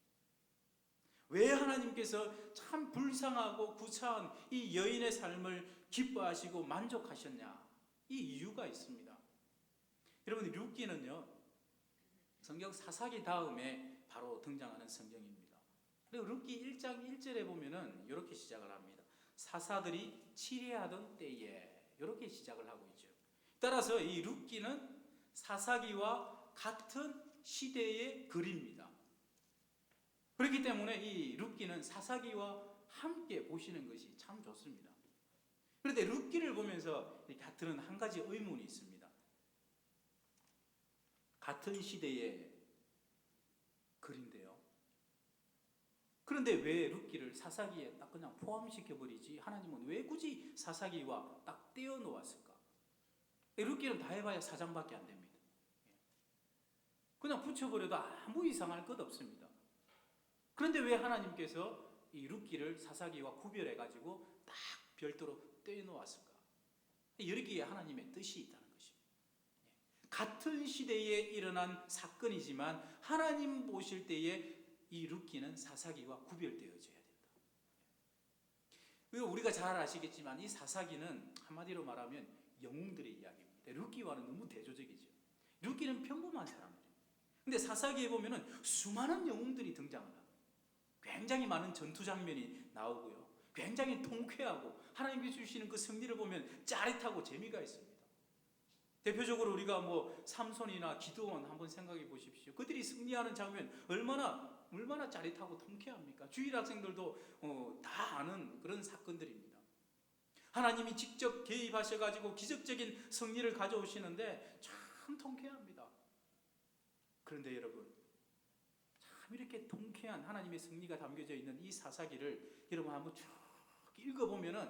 [SPEAKER 1] 왜 하나님께서 참 불쌍하고 구차한 이 여인의 삶을 기뻐하시고 만족하셨냐? 이 이유가 있습니다. 여러분, 룻기는요, 성경 사사기 다음에 바로 등장하는 성경입니다. 그리고 룻기 1장 1절에 보면은 이렇게 시작을 합니다. 사사들이 치리하던 때에, 이렇게 시작을 하고 있죠. 따라서 이 룻기는 사사기와 같은 시대의 글입니다. 그렇기 때문에 이 룻기는 사사기와 함께 보시는 것이 참 좋습니다. 그런데 룻기를 보면서 같은 한 가지 의문이 있습니다. 같은 시대의 글인데요. 그런데 왜 룻기를 사사기에 딱 그냥 포함시켜버리지? 하나님은 왜 굳이 사사기와 딱 떼어 놓았을까? 룻기는 다 해봐야 4장밖에 안 됩니다. 그냥 붙여버려도 아무 이상할 것 없습니다. 그런데 왜 하나님께서 이 룻기를 사사기와 구별해가지고 딱 별도로 떼어 놓았을까? 여기에 하나님의 뜻이 있다는 것입니다. 같은 시대에 일어난 사건이지만 하나님 보실 때에 이 룻기는 사사기와 구별되어져야 된다. 우리가 잘 아시겠지만 이 사사기는 한마디로 말하면 영웅들의 이야기입니다. 룻기와는 너무 대조적이죠. 룻기는 평범한 사람들입니다. 근데 사사기에 보면은 수많은 영웅들이 등장합니다. 굉장히 많은 전투 장면이 나오고요. 굉장히 통쾌하고 하나님께서 주시는 그 승리를 보면 짜릿하고 재미가 있습니다. 대표적으로 우리가 삼손이나 기드온 한번 생각해 보십시오. 그들이 승리하는 장면 얼마나 짜릿하고 통쾌합니까? 주일 학생들도 다 아는 그런 사건들입니다. 하나님이 직접 개입하셔가지고 기적적인 승리를 가져오시는데 참 통쾌합니다. 그런데 여러분, 참 이렇게 통쾌한 하나님의 승리가 담겨져 있는 이 사사기를 여러분 한번 쭉 읽어보면은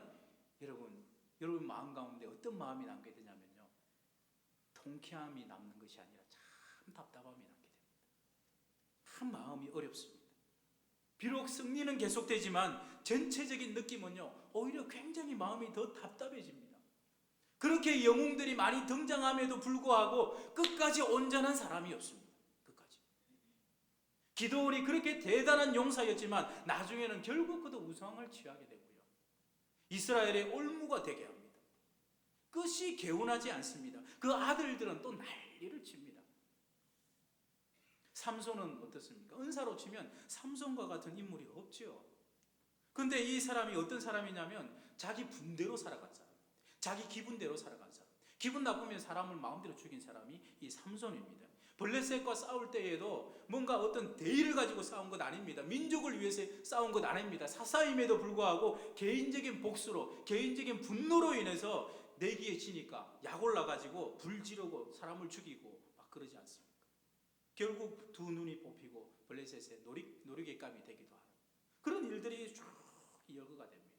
[SPEAKER 1] 여러분 마음 가운데 어떤 마음이 남게 되냐면요, 통쾌함이 남는 것이 아니라 참 답답함이 남게 됩니다. 참 마음이 어렵습니다. 비록 승리는 계속되지만 전체적인 느낌은요, 오히려 굉장히 마음이 더 답답해집니다. 그렇게 영웅들이 많이 등장함에도 불구하고 끝까지 온전한 사람이 없습니다. 끝까지. 기드온이 그렇게 대단한 용사였지만 나중에는 결국 그도 우상을 취하게 되고요, 이스라엘의 올무가 되게 합니다. 끝이 개운하지 않습니다. 그 아들들은 또 난리를 칩니다. 삼손은 어떻습니까? 은사로 치면 삼손과 같은 인물이 없죠. 그런데 이 사람이 어떤 사람이냐면 자기 분대로 살아간 사람, 자기 기분대로 살아간 사람, 기분 나쁘면 사람을 마음대로 죽인 사람이 이 삼손입니다. 블레셋과 싸울 때에도 뭔가 어떤 대의를 가지고 싸운 것 아닙니다. 민족을 위해서 싸운 것 아닙니다. 사사임에도 불구하고 개인적인 복수로, 개인적인 분노로 인해서 내기에 지니까 약 올라가지고 불 지르고 사람을 죽이고 막 그러지 않습니까? 결국 두 눈이 뽑히고 블레셋의 놀이개감이 되기도 하는 그런 일들이 쭉 열거가 됩니다.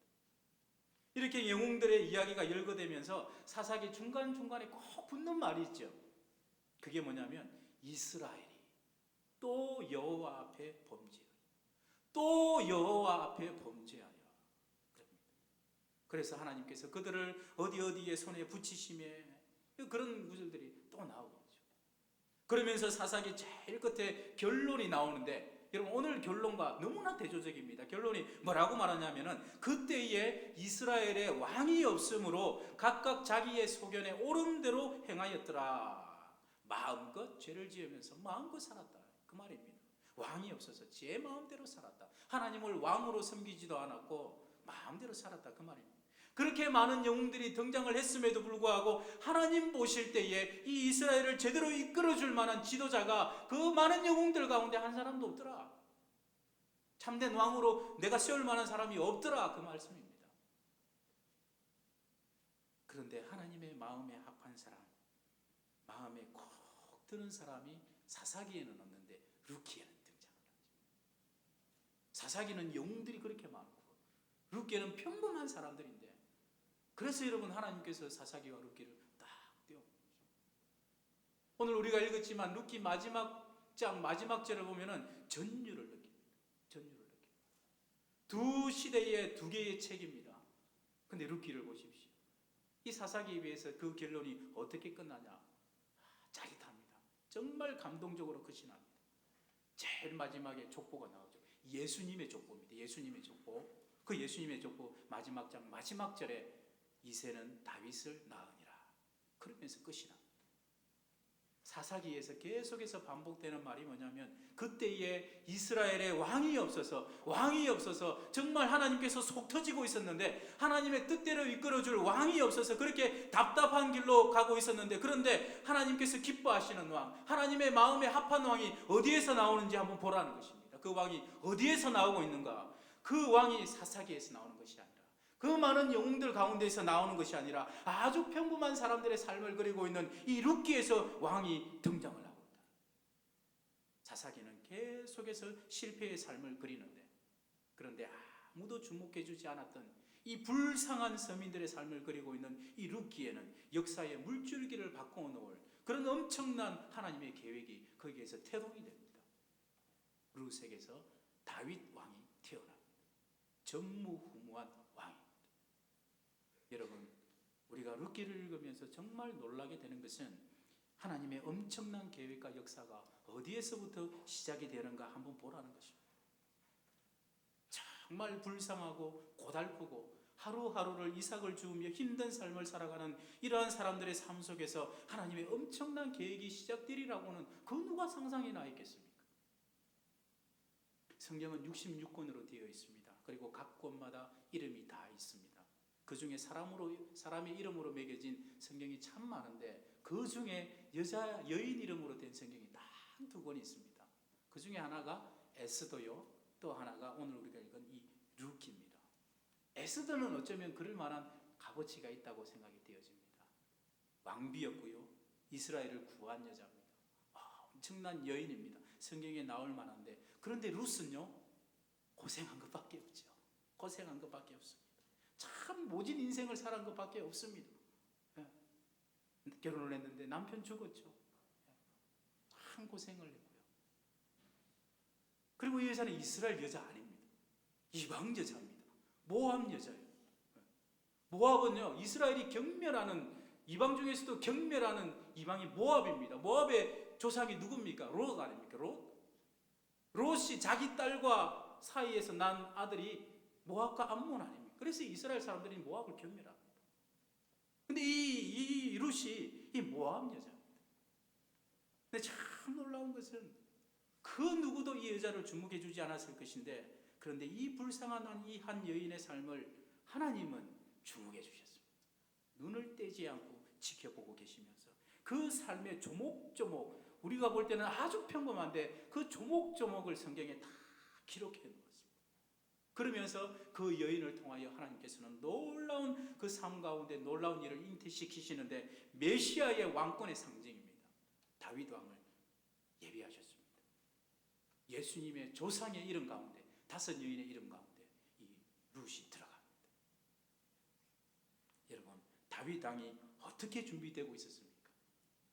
[SPEAKER 1] 이렇게 영웅들의 이야기가 열거되면서 사사기 중간중간에 꼭 붙는 말이 있죠. 그게 뭐냐면 이스라엘이 또 여호와 앞에 범죄하여, 또 여호와 앞에 범죄하여. 그래서 하나님께서 그들을 어디에 손에 붙이시며, 그런 구절들이 또 나오고 있죠. 그러면서 사사기 제일 끝에 결론이 나오는데, 여러분 오늘 결론과 너무나 대조적입니다. 결론이 뭐라고 말하냐면은 그때에 이스라엘의 왕이 없으므로 각각 자기의 소견에 옳은 대로 행하였더라. 마음껏 죄를 지으면서 마음껏 살았다, 그 말입니다. 왕이 없어서 제 마음대로 살았다. 하나님을 왕으로 섬기지도 않았고 마음대로 살았다, 그 말입니다. 그렇게 많은 영웅들이 등장을 했음에도 불구하고 하나님 보실 때에 이 이스라엘을 제대로 이끌어줄 만한 지도자가 그 많은 영웅들 가운데 한 사람도 없더라. 참된 왕으로 내가 세울 만한 사람이 없더라, 그 말씀입니다. 그런데 하나님의 마음에 합한 사람, 마음에 콕 드는 사람이 사사기에는 없는데 룻기에는 등장을 하죠. 사사기는 영웅들이 그렇게 많고 룻기에는 평범한 사람들인데, 그래서 여러분 하나님께서 사사기와 룻기를 딱 띄워. 오늘 우리가 읽었지만 룻기 마지막 장 마지막 절을 보면은 전율을 느낍니다. 전율을 느낍니다. 두 시대의 두 개의 책입니다. 근데 룻기를 보십시오. 이 사사기에 비해서 그 결론이 어떻게 끝나냐? 짜릿합니다. 정말 감동적으로 끝이 납니다. 제일 마지막에 족보가 나오죠. 예수님의 족보입니다. 예수님의 족보. 그 예수님의 족보 마지막 장 마지막 절에 이새는 다윗을 낳으니라. 그러면서 끝이 납니다. 사사기에서 계속해서 반복되는 말이 뭐냐면 그때에 이스라엘에 왕이 없어서 정말 하나님께서 속 터지고 있었는데 하나님의 뜻대로 이끌어줄 왕이 없어서 그렇게 답답한 길로 가고 있었는데 그런데 하나님께서 기뻐하시는 왕, 하나님의 마음에 합한 왕이 어디에서 나오는지 한번 보라는 것입니다. 그 왕이 어디에서 나오고 있는가? 그 왕이 사사기에서 나오는 것이 아니라 그 많은 영웅들 가운데서 나오는 것이 아니라 아주 평범한 사람들의 삶을 그리고 있는 이 룻기에서 왕이 등장을 하고 있다. 사사기는 계속해서 실패의 삶을 그리는데 그런데 아무도 주목해 주지 않았던 이 불쌍한 서민들의 삶을 그리고 있는 이 룻기에는 역사의 물줄기를 바꿔 놓을 그런 엄청난 하나님의 계획이 거기에서 태동이 됩니다. 룻에게서 다윗 왕이 태어납니다. 전무후무한 왕입니다. 여러분, 우리가 룻기를 읽으면서 정말 놀라게 되는 것은 하나님의 엄청난 계획과 역사가 어디에서부터 시작이 되는가 한번 보라는 것입니다. 정말 불쌍하고 고달프고 하루하루를 이삭을 주우며 힘든 삶을 살아가는 이러한 사람들의 삶 속에서 하나님의 엄청난 계획이 시작되리라고는 그 누가 상상이나 있겠습니까? 성경은 66권으로 되어 있습니다. 그리고 각 권마다 이름이 다 있습니다. 그 중에 사람의 이름으로 매겨진 성경이 참 많은데 그 중에 여인 이름으로 된 성경이 딱 두 권이 있습니다. 그 중에 하나가 에스더요, 또 하나가 오늘 우리가 읽은 이 룻기입니다. 에스더는 어쩌면 그럴 만한 값어치가 있다고 생각이 되어집니다. 왕비였고요, 이스라엘을 구한 여자입니다. 엄청난 여인입니다. 성경에 나올 만한데 그런데 룻은요 고생한 것밖에 없죠. 고생한 것밖에 없습니다. 참 모진 인생을 살은 것밖에 없습니다. 결혼을 했는데 남편 죽었죠. 참 고생을 했고요. 그리고 이 여자는 이스라엘 여자 아닙니다. 이방 여자입니다. 모압 여자예요. 모압은요 이스라엘이 경멸하는 이방 중에서도 경멸하는 이방이 모압입니다. 모압의 조상이 누굽니까? 롯 아닙니까? 롯이 자기 딸과 사이에서 난 아들이 모압과 암몬 아닙니까? 그래서 이스라엘 사람들이 모압을 경멸합니다. 근데 이 룻이 이 모압 여자입니다. 근데 참 놀라운 것은 그 누구도 이 여자를 주목해 주지 않았을 것인데 그런데 이 불쌍한 이 한 여인의 삶을 하나님은 주목해 주셨습니다. 눈을 떼지 않고 지켜보고 계시면서 그 삶의 조목조목 우리가 볼 때는 아주 평범한데 그 조목조목을 성경에 다 기록해 놓았습니다. 그러면서 그 여인을 통하여 하나님께서는 놀라운 그 삶 가운데 놀라운 일을 잉태시키시는데 메시아의 왕권의 상징입니다. 다윗 왕을 예비하셨습니다. 예수님의 조상의 이름 가운데 5 여인의 이름 가운데 이 룻이 들어갑니다. 여러분, 다윗 왕이 어떻게 준비되고 있었습니까?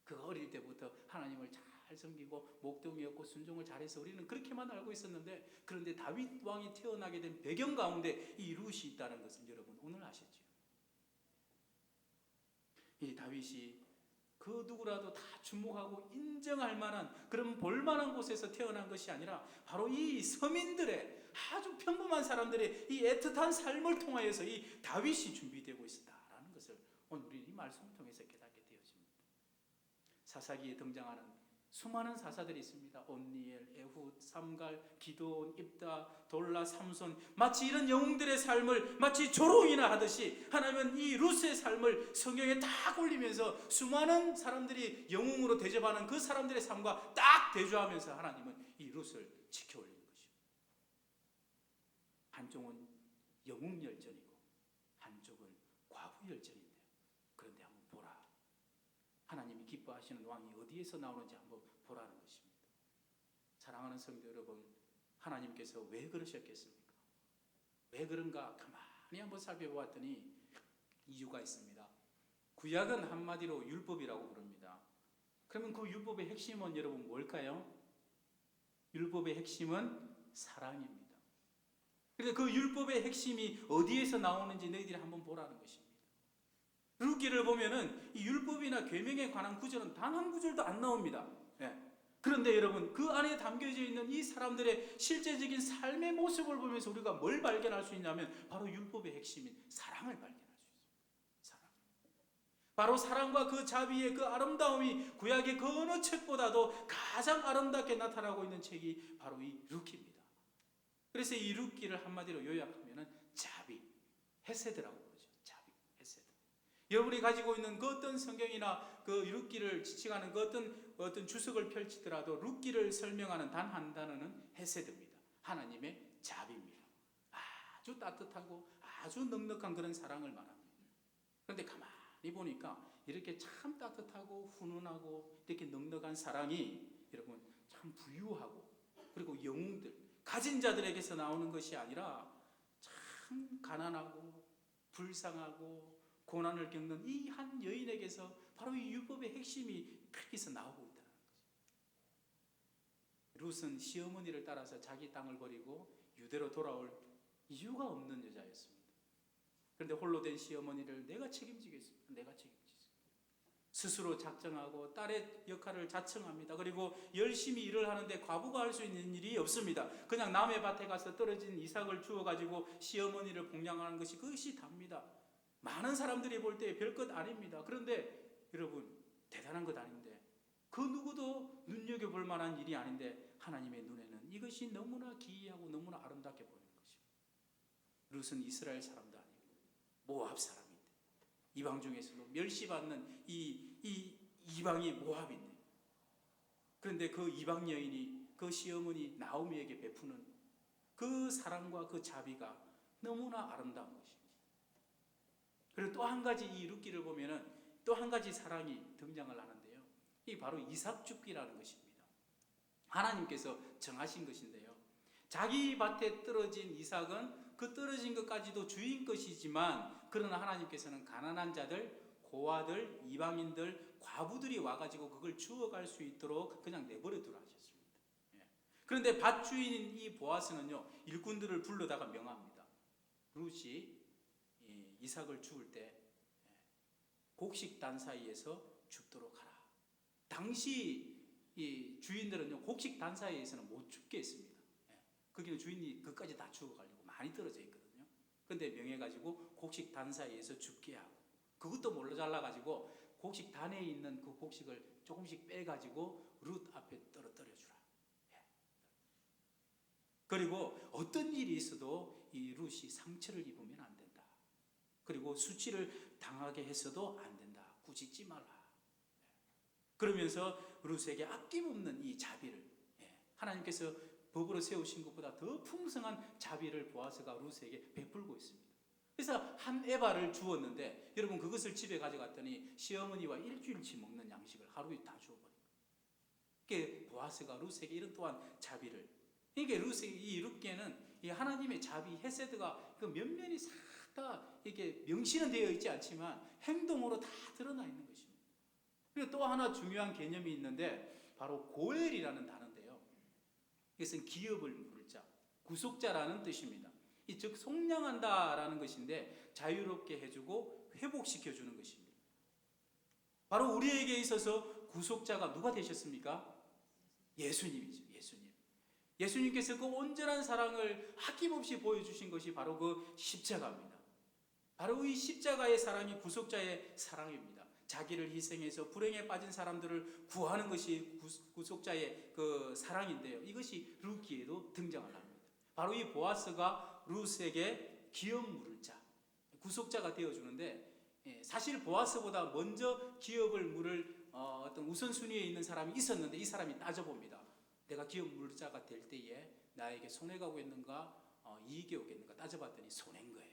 [SPEAKER 1] 그가 어릴 때부터 하나님을 잘 섬기고 목동이었고 순종을 잘해서 우리는 그렇게만 알고 있었는데 그런데 다윗 왕이 태어나게 된 배경 가운데 이 룻이 있다는 것을 여러분 오늘 아셨죠? 이 다윗이 그 누구라도 다 주목하고 인정할 만한 그런 볼만한 곳에서 태어난 것이 아니라 바로 이 서민들의 아주 평범한 사람들의 이 애틋한 삶을 통하여서 이 다윗이 준비되고 있었다라는 것을 오늘 우리 이 말씀을 통해서 깨닫게 되어집니다. 사사기에 등장하는 수많은 사사들이 있습니다. 온니엘, 에훗, 삼갈, 기드온, 입다, 돌라, 삼손 마치 이런 영웅들의 삶을 마치 조롱이나 하듯이 하나님은 이 룻의 삶을 성경에 딱 올리면서 수많은 사람들이 영웅으로 대접하는 그 사람들의 삶과 딱 대조하면서 하나님은 이 룻을 지켜 올리는 것입니다. 한쪽은 영웅 열전이고 한쪽은 과부 열전인데요. 그런데 한번 보라. 하나님이 기뻐하시는 왕이 어디에서 나오는지 한번 보라는 것입니다. 사랑하는 성도 여러분, 하나님께서 왜 그러셨겠습니까? 왜 그런가 가만히 한번 살펴보았더니 이유가 있습니다. 구약은 한마디로 율법이라고 부릅니다. 그러면 그 율법의 핵심은 여러분 뭘까요? 율법의 핵심은 사랑입니다. 그런데 그 율법의 핵심이 어디에서 나오는지 너희들이 한번 보라는 것입니다. 룻기를 보면은 이 율법이나 계명에 관한 구절은 단 한 구절도 안 나옵니다. 예. 그런데 여러분, 그 안에 담겨져 있는 이 사람들의 실제적인 삶의 모습을 보면서 우리가 뭘 발견할 수 있냐면 바로 율법의 핵심인 사랑을 발견할 수 있어요. 사랑. 바로 사랑과 그 자비의 그 아름다움이 구약의 그 어느 책보다도 가장 아름답게 나타나고 있는 책이 바로 이 룻기입니다. 그래서 이 룻기를 한마디로 요약하면은 자비, 헤세드라고 부르죠. 자비, 헤세드. 여러분이 가지고 있는 그 어떤 성경이나 그 룻기를 지칭하는 그 어떤 주석을 펼치더라도 룻기를 설명하는 단 한 단어는 헤세드입니다. 하나님의 자비입니다. 아주 따뜻하고 아주 넉넉한 그런 사랑을 말합니다. 그런데 가만히 보니까 이렇게 참 따뜻하고 훈훈하고 이렇게 넉넉한 사랑이 여러분 참 부유하고 그리고 영웅들, 가진 자들에게서 나오는 것이 아니라 참 가난하고 불쌍하고 고난을 겪는 이 한 여인에게서 바로 이 율법의 핵심이 여기서 나오고 있다는 거죠. 룻은 시어머니를 따라서 자기 땅을 버리고 유대로 돌아올 이유가 없는 여자였습니다. 그런데 홀로 된 시어머니를 내가 책임지겠습니다. 내가 책임지겠습니다. 스스로 작정하고 딸의 역할을 자청합니다. 그리고 열심히 일을 하는데 과부가 할 수 있는 일이 없습니다. 그냥 남의 밭에 가서 떨어진 이삭을 주워가지고 시어머니를 봉양하는 것이 그것이 답니다. 많은 사람들이 볼 때 별것 아닙니다. 그런데 여러분 대단한 것 아닌데 그 누구도 눈여겨볼 만한 일이 아닌데 하나님의 눈에는 이것이 너무나 기이하고 너무나 아름답게 보이는 것입니다. 룻은 이스라엘 사람도 아니고 모압 사람인데 이방 중에서도 멸시받는 이 이방이 모압인데 그런데 그 이방 여인이 그 시어머니 나오미에게 베푸는 그 사랑과 그 자비가 너무나 아름다운 것입니다. 그리고 또 한 가지 이 룻기를 보면은 또 한 가지 사랑이 등장을 하는데요. 이 바로 이삭 줍기라는 것입니다. 하나님께서 정하신 것인데요. 자기 밭에 떨어진 이삭은 그 떨어진 것까지도 주인 것이지만 그러나 하나님께서는 가난한 자들, 고아들, 이방인들, 과부들이 와가지고 그걸 주워갈 수 있도록 그냥 내버려 두라 하셨습니다. 그런데 밭 주인인 이 보아스는요, 일꾼들을 불러다가 명합니다. 룻이 이삭을 주울 때 곡식단 사이에서 줍도록 하라. 당시 이 주인들은요, 곡식단 사이에서는 못 줍게 했습니다. 거기는 주인이 그까지 다 주워가려고 많이 떨어져 있거든요. 그런데 명해가지고 곡식단 사이에서 줍게 하고 그것도 몰라 잘라가지고 곡식단에 있는 그 곡식을 조금씩 빼가지고 룻 앞에 떨어뜨려주라. 그리고 어떤 일이 있어도 이 룻이 상처를 입으면 안 된다. 그리고 수치를 당하게 해서도 안 된다. 꾸짖지 말라. 그러면서 룻에게 아낌없는 이 자비를 하나님께서 법으로 세우신 것보다 더 풍성한 자비를 보아스가 룻에게 베풀고 있습니다. 그래서 한 에바를 주었는데 여러분 그것을 집에 가져갔더니 시어머니와 일주일치 먹는 양식을 하루에 다 주어버린 거예요. 그러니까 보아스가 룻에게 이런 또한 자비를 그러니까 이 룻기에는 이 하나님의 자비, 헤세드가 그 면면이 싹 다 이렇게 명시는 되어 있지 않지만 행동으로 다 드러나 있는 것입니다. 그리고 또 하나 중요한 개념이 있는데 바로 고엘이라는 단어인데요. 이것은 기업을 물을 자, 구속자라는 뜻입니다. 이 즉 속량한다라는 것인데 자유롭게 해주고 회복시켜주는 것입니다. 바로 우리에게 있어서 구속자가 누가 되셨습니까? 예수님이죠. 예수님께서 그 온전한 사랑을 아낌없이 보여주신 것이 바로 그 십자가입니다. 바로 이 십자가의 사랑이 구속자의 사랑입니다. 자기를 희생해서 불행에 빠진 사람들을 구하는 것이 구속자의 그 사랑인데요. 이것이 룻기에도 등장을 합니다. 바로 이 보아스가 룻에게 기업 물을 자, 구속자가 되어주는데 사실 보아스보다 먼저 기업을 물을 어떤 우선순위에 있는 사람이 있었는데 이 사람이 따져봅니다. 내가 기업 물을 자가 될 때에 나에게 손해가 오겠는가 이익이 오겠는가 따져봤더니 손해인 거예요.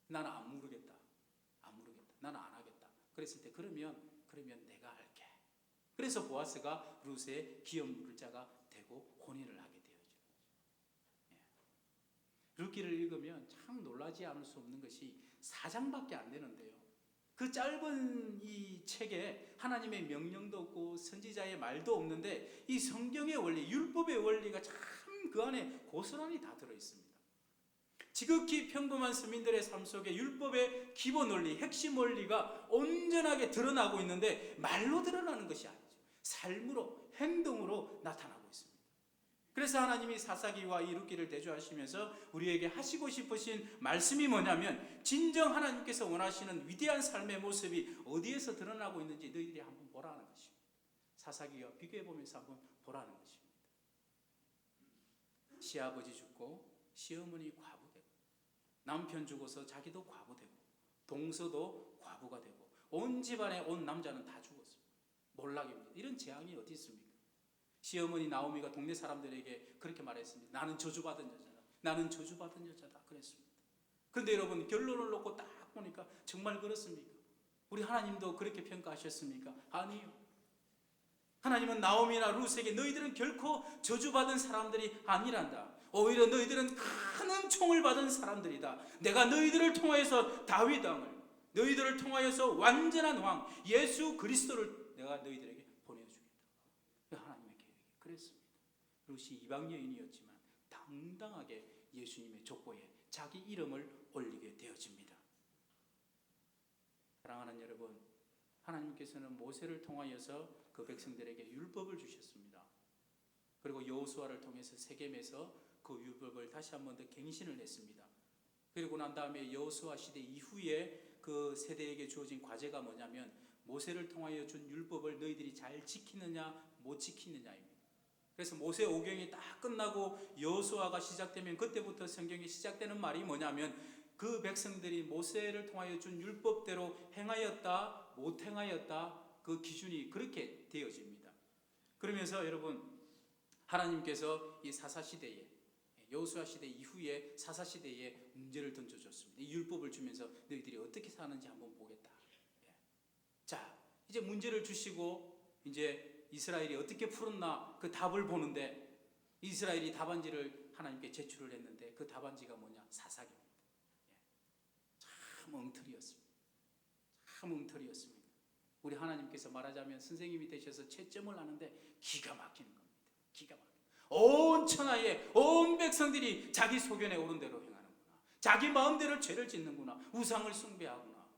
[SPEAKER 1] 나는 안 물으겠다. 나는 안 하겠다. 그랬을 때 그러면 내가 할게. 그래서 보아스가 룻의 기업 물을 자가 되고 혼인을 하게 되어지는 거죠. 룻기를 읽으면 참 놀라지 않을 수 없는 것이 4장밖에 안 되는데요. 그 짧은 이 책에 하나님의 명령도 없고 선지자의 말도 없는데 이 성경의 원리, 율법의 원리가 참 그 안에 고스란히 다 들어있습니다. 지극히 평범한 서민들의 삶 속에 율법의 기본 원리, 핵심 원리가 온전하게 드러나고 있는데 말로 드러나는 것이 아니죠. 삶으로, 행동으로 나타나고 있습니다. 그래서 하나님이 사사기와 이 룻기를 대조하시면서 우리에게 하시고 싶으신 말씀이 뭐냐면, 진정 하나님께서 원하시는 위대한 삶의 모습이 어디에서 드러나고 있는지 너희들이 한번 보라는 것입니다. 사사기와 비교해 보면서 한번 보라는 것입니다. 시아버지 죽고 시어머니 과부되고, 남편 죽어서 자기도 과부되고, 동서도 과부가 되고, 온 집안에 온 남자는 다 죽었습니다. 몰락입니다. 이런 재앙이 어디 있습니까? 시어머니 나오미가 동네 사람들에게 그렇게 말했습니다. 나는 저주받은 여자다. 나는 저주받은 여자다. 그랬습니다. 그런데 여러분, 결론을 놓고 딱 보니까 정말 그렇습니까? 우리 하나님도 그렇게 평가하셨습니까? 아니요. 하나님은 나오미나 룻에게 너희들은 결코 저주받은 사람들이 아니란다. 오히려 너희들은 큰 은총을 받은 사람들이다. 내가 너희들을 통하여서 다윗 왕을, 너희들을 통하여서 완전한 왕 예수 그리스도를 내가 너희들에게 보내주겠다. 하나님의 계획이 그랬습니다. 룻이 이방 여인이었지만 당당하게 예수님의 족보에 자기 이름을 올리게 되어집니다. 사랑하는 여러분, 하나님께서는 모세를 통하여서 그 백성들에게 율법을 주셨습니다. 그리고 여호수아를 통해서 세겜에서 그 율법을 다시 한 번 더 갱신을 했습니다. 그리고 난 다음에 여호수아 시대 이후에 그 세대에게 주어진 과제가 뭐냐면, 모세를 통하여 준 율법을 너희들이 잘 지키느냐 못 지키느냐입니다. 그래서 모세 오경이 딱 끝나고 여호수아가 시작되면 그때부터 성경이 시작되는 말이 뭐냐면, 그 백성들이 모세를 통하여 준 율법대로 행하였다 못 행하였다, 그 기준이 그렇게 되어집니다. 그러면서 여러분, 하나님께서 이 사사시대에, 여호수아 시대 이후에 사사시대에 문제를 던져줬습니다. 이 율법을 주면서 너희들이 어떻게 사는지 한번 보겠다. 자, 이제 문제를 주시고 이제 이스라엘이 어떻게 풀었나 그 답을 보는데, 이스라엘이 답안지를 하나님께 제출을 했는데 그 답안지가 뭐냐? 사사기입니다. 참 엉터리였습니다. 참 엉터리였습니다. 우리 하나님께서 말하자면 선생님이 되셔서 채점을 하는데 기가 막히는 겁니다. 기가 막히는. 온 천하의 온 백성들이 자기 소견에 오른 대로 행하는구나. 자기 마음대로 죄를 짓는구나. 우상을 숭배하구나.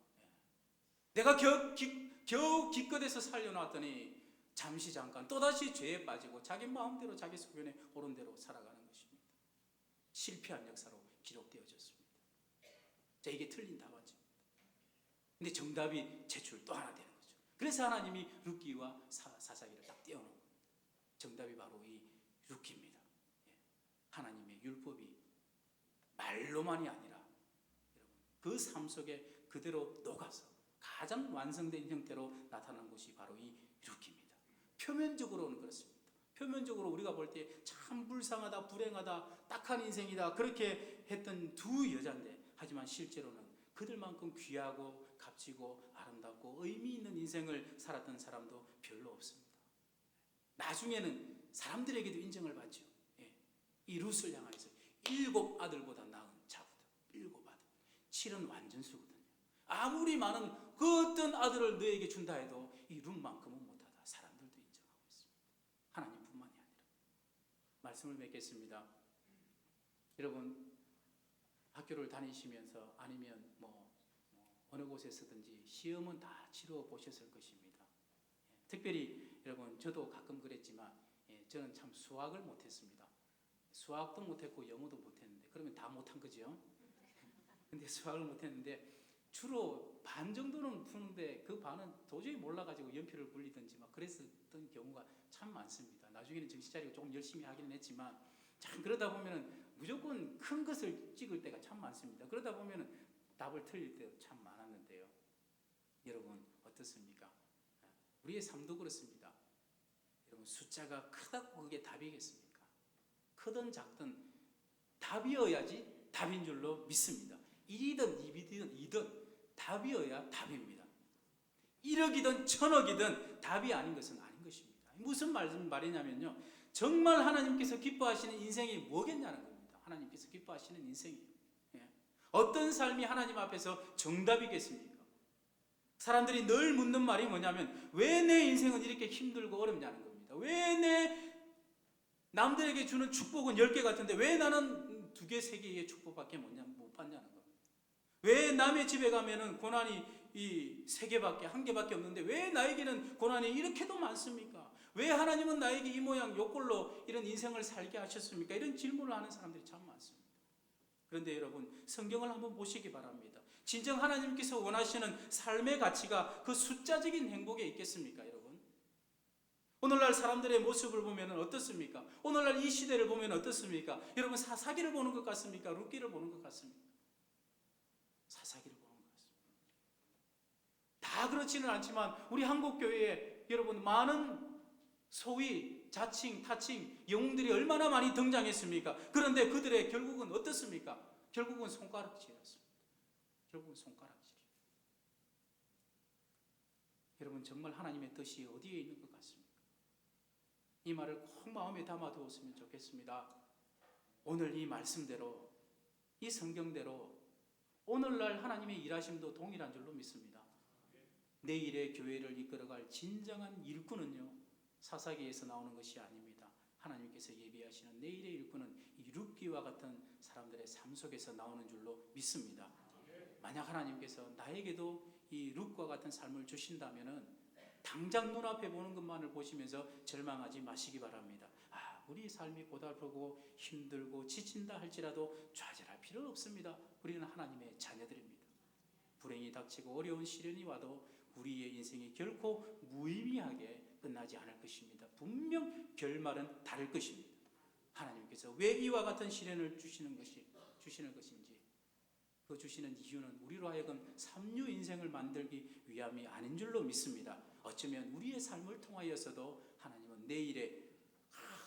[SPEAKER 1] 내가 겨우 기껏해서 살려놨더니 잠시 잠깐 또다시 죄에 빠지고 자기 마음대로 자기 소견에 오른 대로 살아가는 것입니다. 실패한 역사로 기록되어졌습니다. 자, 이게 틀린 답안지입니다. 근데 정답이 제출 또 하나 되는 거죠. 그래서 하나님이 룻기와 사사기를 딱 떼어놓은 겁니다. 정답이 바로 이 룻기입니다. 하나님의 율법이 말로만이 아니라 여러분, 그 삶 속에 그대로 녹아서 가장 완성된 형태로 나타난 것이 바로 이 룻기입니다. 표면적으로는 그렇습니다. 표면적으로 우리가 볼 때 참 불쌍하다, 불행하다, 딱한 인생이다 그렇게 했던 두 여자인데, 하지만 실제로는 그들만큼 귀하고 값지고 아름답고 의미 있는 인생을 살았던 사람도 별로 없습니다. 나중에는 사람들에게도 인정을 받죠. 이 룻을 향해서 7 아들보다 나은 자부다. 7 아들. 7은 완전수거든요. 아무리 많은 그 어떤 아들을 너에게 준다 해도 이 룻만큼은 못하다. 사람들도 인정하고 있습니다. 하나님뿐만이 아니라. 말씀을 맺겠습니다. 여러분, 학교를 다니시면서 아니면 어느 곳에서든지 시험은 다 치러 보셨을 것입니다. 특별히 여러분, 저도 가끔 그랬지만 저는 참 수학을 못했습니다. 수학도 못했고 영어도 못했는데, 그러면 다 못한 거죠. 근데 수학을 못했는데 주로 반 정도는 푸는데 그 반은 도저히 몰라가지고 연필을 굴리든지 막 그랬었던 경우가 참 많습니다. 나중에는 정신 차리고 조금 열심히 하긴 했지만, 참 그러다 보면은 무조건 큰 것을 찍을 때가 참 많습니다. 그러다 보면은 답을 틀릴 때도 참 많았는데요. 여러분 어떻습니까? 우리의 삶도 그렇습니다. 여러분, 숫자가 크다고 그게 답이겠습니까? 크든 작든 답이어야지 답인 줄로 믿습니다. 1이든 2이든 2든 답이어야 답입니다. 1억이든 1000억이든 답이 아닌 것은 아닌 것입니다. 무슨 말이냐면요, 정말 하나님께서 기뻐하시는 인생이 뭐겠냐는 겁니다. 하나님께서 기뻐하시는 인생이 어떤 삶이 하나님 앞에서 정답이겠습니까? 사람들이 늘 묻는 말이 뭐냐면, 왜 내 인생은 이렇게 힘들고 어렵냐는 겁니다. 왜 내 남들에게 주는 축복은 10개 같은데 왜 나는 2개, 3개의 축복밖에 못 받냐는 겁니다. 왜 남의 집에 가면은 고난이 이 3개밖에, 1개밖에 없는데 왜 나에게는 고난이 이렇게도 많습니까? 왜 하나님은 나에게 이 모양 요꼴로 이런 인생을 살게 하셨습니까? 이런 질문을 하는 사람들이 참 많습니다. 그런데 여러분, 성경을 한번 보시기 바랍니다. 진정 하나님께서 원하시는 삶의 가치가 그 숫자적인 행복에 있겠습니까, 여러분? 오늘날 사람들의 모습을 보면 어떻습니까? 오늘날 이 시대를 보면 어떻습니까? 여러분, 사사기를 보는 것 같습니까? 룻기를 보는 것 같습니까? 사사기를 보는 것 같습니다. 다 그렇지는 않지만 우리 한국교회에 여러분 많은 소위 자칭, 타칭 영웅들이 얼마나 많이 등장했습니까? 그런데 그들의 결국은 어떻습니까? 결국은 손가락질이었습니다. 결국은 손가락질. 여러분, 정말 하나님의 뜻이 어디에 있는 것 같습니까? 이 말을 꼭 마음에 담아두었으면 좋겠습니다. 오늘 이 말씀대로, 이 성경대로 오늘날 하나님의 일하심도 동일한 줄로 믿습니다. 내일의 교회를 이끌어갈 진정한 일꾼은요, 사사기에서 나오는 것이 아닙니다. 하나님께서 예비하시는 내일의 일꾼은 이 룻기와 같은 사람들의 삶 속에서 나오는 줄로 믿습니다. 만약 하나님께서 나에게도 이 룻과 같은 삶을 주신다면은 당장 눈앞에 보는 것만을 보시면서 절망하지 마시기 바랍니다. 우리 삶이 고달프고 힘들고 지친다 할지라도 좌절할 필요는 없습니다. 우리는 하나님의 자녀들입니다. 불행이 닥치고 어려운 시련이 와도 우리의 인생이 결코 무의미하게 끝나지 않을 것입니다. 분명 결말은 다를 것입니다. 하나님께서 왜 이와 같은 시련을 주시는 것인지, 그 주시는 이유는 우리로 하여금 삼류 인생을 만들기 위함이 아닌 줄로 믿습니다. 어쩌면 우리의 삶을 통하여서도 하나님은 내일의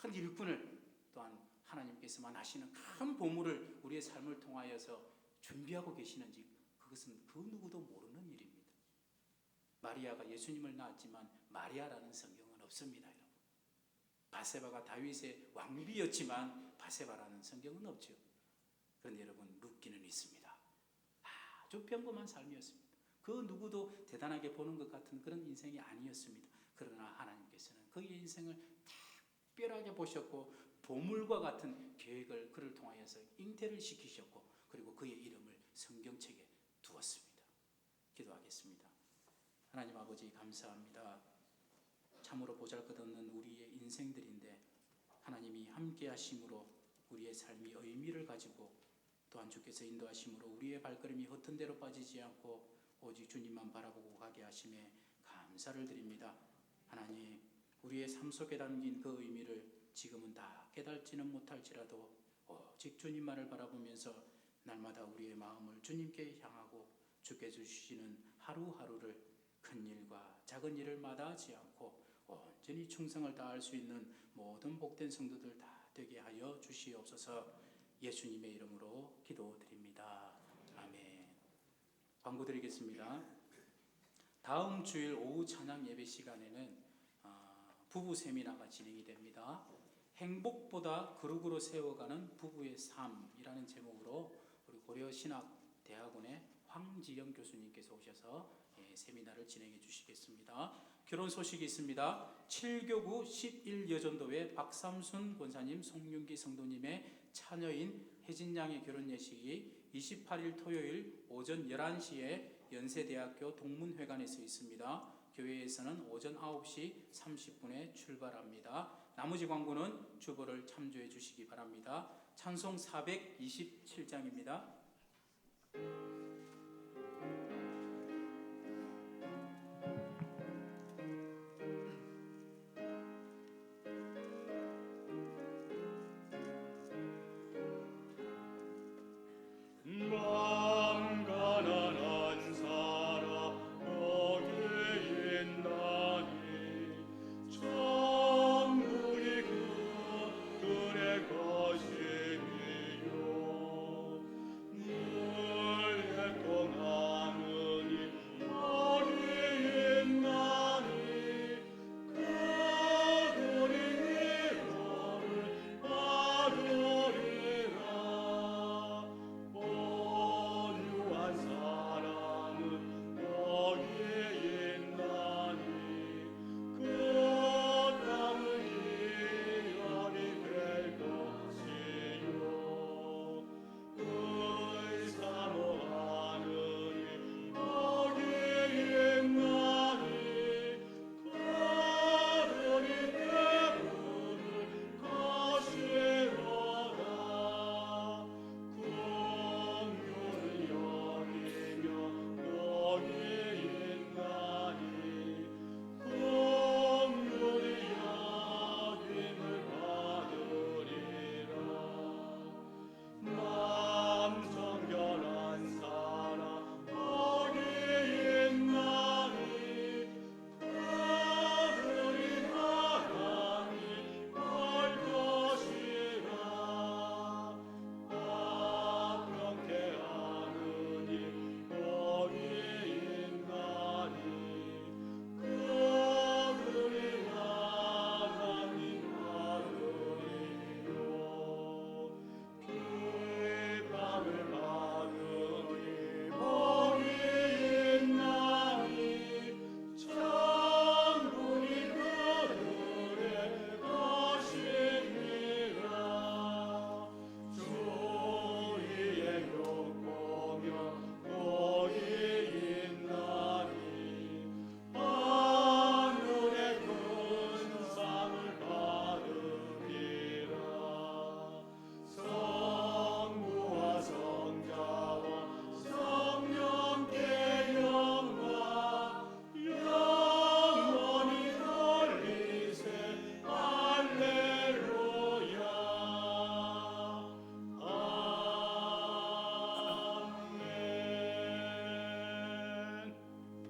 [SPEAKER 1] 큰 일꾼을, 또한 하나님께서만 하시는 큰 보물을 우리의 삶을 통하여서 준비하고 계시는지, 그것은 그 누구도 모르는 일입니다. 마리아가 예수님을 낳았지만 마리아라는 성경은 없습니다, 여러분. 바세바가 다윗의 왕비였지만 바세바라는 성경은 없죠. 그런데 여러분, 룻기는 있습니다. 아주 평범한 삶이었습니다. 그 누구도 대단하게 보는 것 같은 그런 인생이 아니었습니다. 그러나 하나님께서는 그의 인생을 특별하게 보셨고 보물과 같은 계획을 그를 통하여서 잉태를 시키셨고, 그리고 그의 이름을 성경책에 두었습니다. 기도하겠습니다. 하나님 아버지, 감사합니다. 참으로 보잘것없는 우리의 인생들인데 하나님이 함께 하심으로 우리의 삶이 의미를 가지고, 또한 주께서 인도하심으로 우리의 발걸음이 흩은 데로 빠지지 않고 오직 주님만 바라보고 가게 하심에 감사를 드립니다. 하나님, 우리의 삶 속에 담긴 그 의미를 지금은 다 깨닫지는 못할지라도 오직 주님만을 바라보면서 날마다 우리의 마음을 주님께 향하고 주께서 주시는 하루하루를 큰 일과 작은 일을 마다하지 않고 온전히 충성을 다할 수 있는 모든 복된 성도들 다 되게 하여 주시옵소서. 예수님의 이름으로 기도드립니다. 아멘. 광고 드리겠습니다. 다음 주일 오후 찬양 예배 시간에는 부부 세미나가 진행이 됩니다. 행복보다 거룩으로 세워가는 부부의 삶이라는 제목으로 우리 고려신학대학원의 황지영 교수님께서 오셔서 세미나를 진행해 주시겠습니다. 결혼 소식이 있습니다. 7교구 11여전도회 박삼순 권사님, 송윤기 성도님의 차녀인 혜진 양의 결혼 예식이 28일 토요일 오전 11시에 연세대학교 동문회관에서 있습니다. 교회에서는 오전 9시 30분에 출발합니다. 나머지 광고는 주보를 참조해 주시기 바랍니다. 찬송 427장입니다.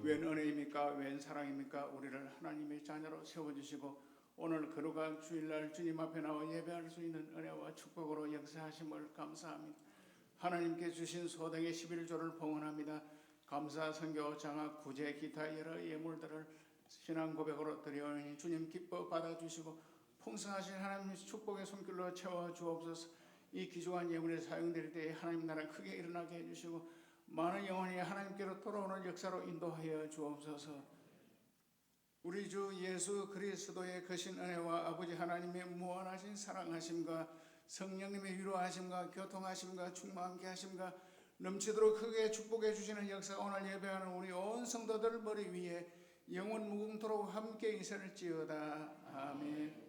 [SPEAKER 5] 웬 은혜입니까? 웬 사랑입니까? 우리를 하나님의 자녀로 세워주시고 오늘 거룩한 주일날 주님 앞에 나와 예배할 수 있는 은혜와 축복으로 역사하심을 감사합니다. 하나님께 주신 소득의 11조를 봉헌합니다. 감사, 선교, 장학, 구제, 기타 여러 예물들을 신앙 고백으로 드려오니 주님 기뻐 받아주시고 풍성하신 하나님의 축복의 손길로 채워주옵소서. 이 귀중한 예물에 사용될 때에 하나님 나라 크게 일어나게 해주시고 많은 영혼이 하나님께로 돌아오는 역사로 인도하여 주옵소서. 우리 주 예수 그리스도의 거신 은혜와 아버지 하나님의 무한하신 사랑하심과 성령님의 위로하심과 교통하심과 충만케 하심과 넘치도록 크게 축복해 주시는 역사가 오늘 예배하는 우리 온 성도들 머리 위에 영원 무궁토록 함께 있을지어다. 아멘.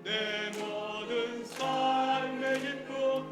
[SPEAKER 6] 내 모든 삶의 기쁨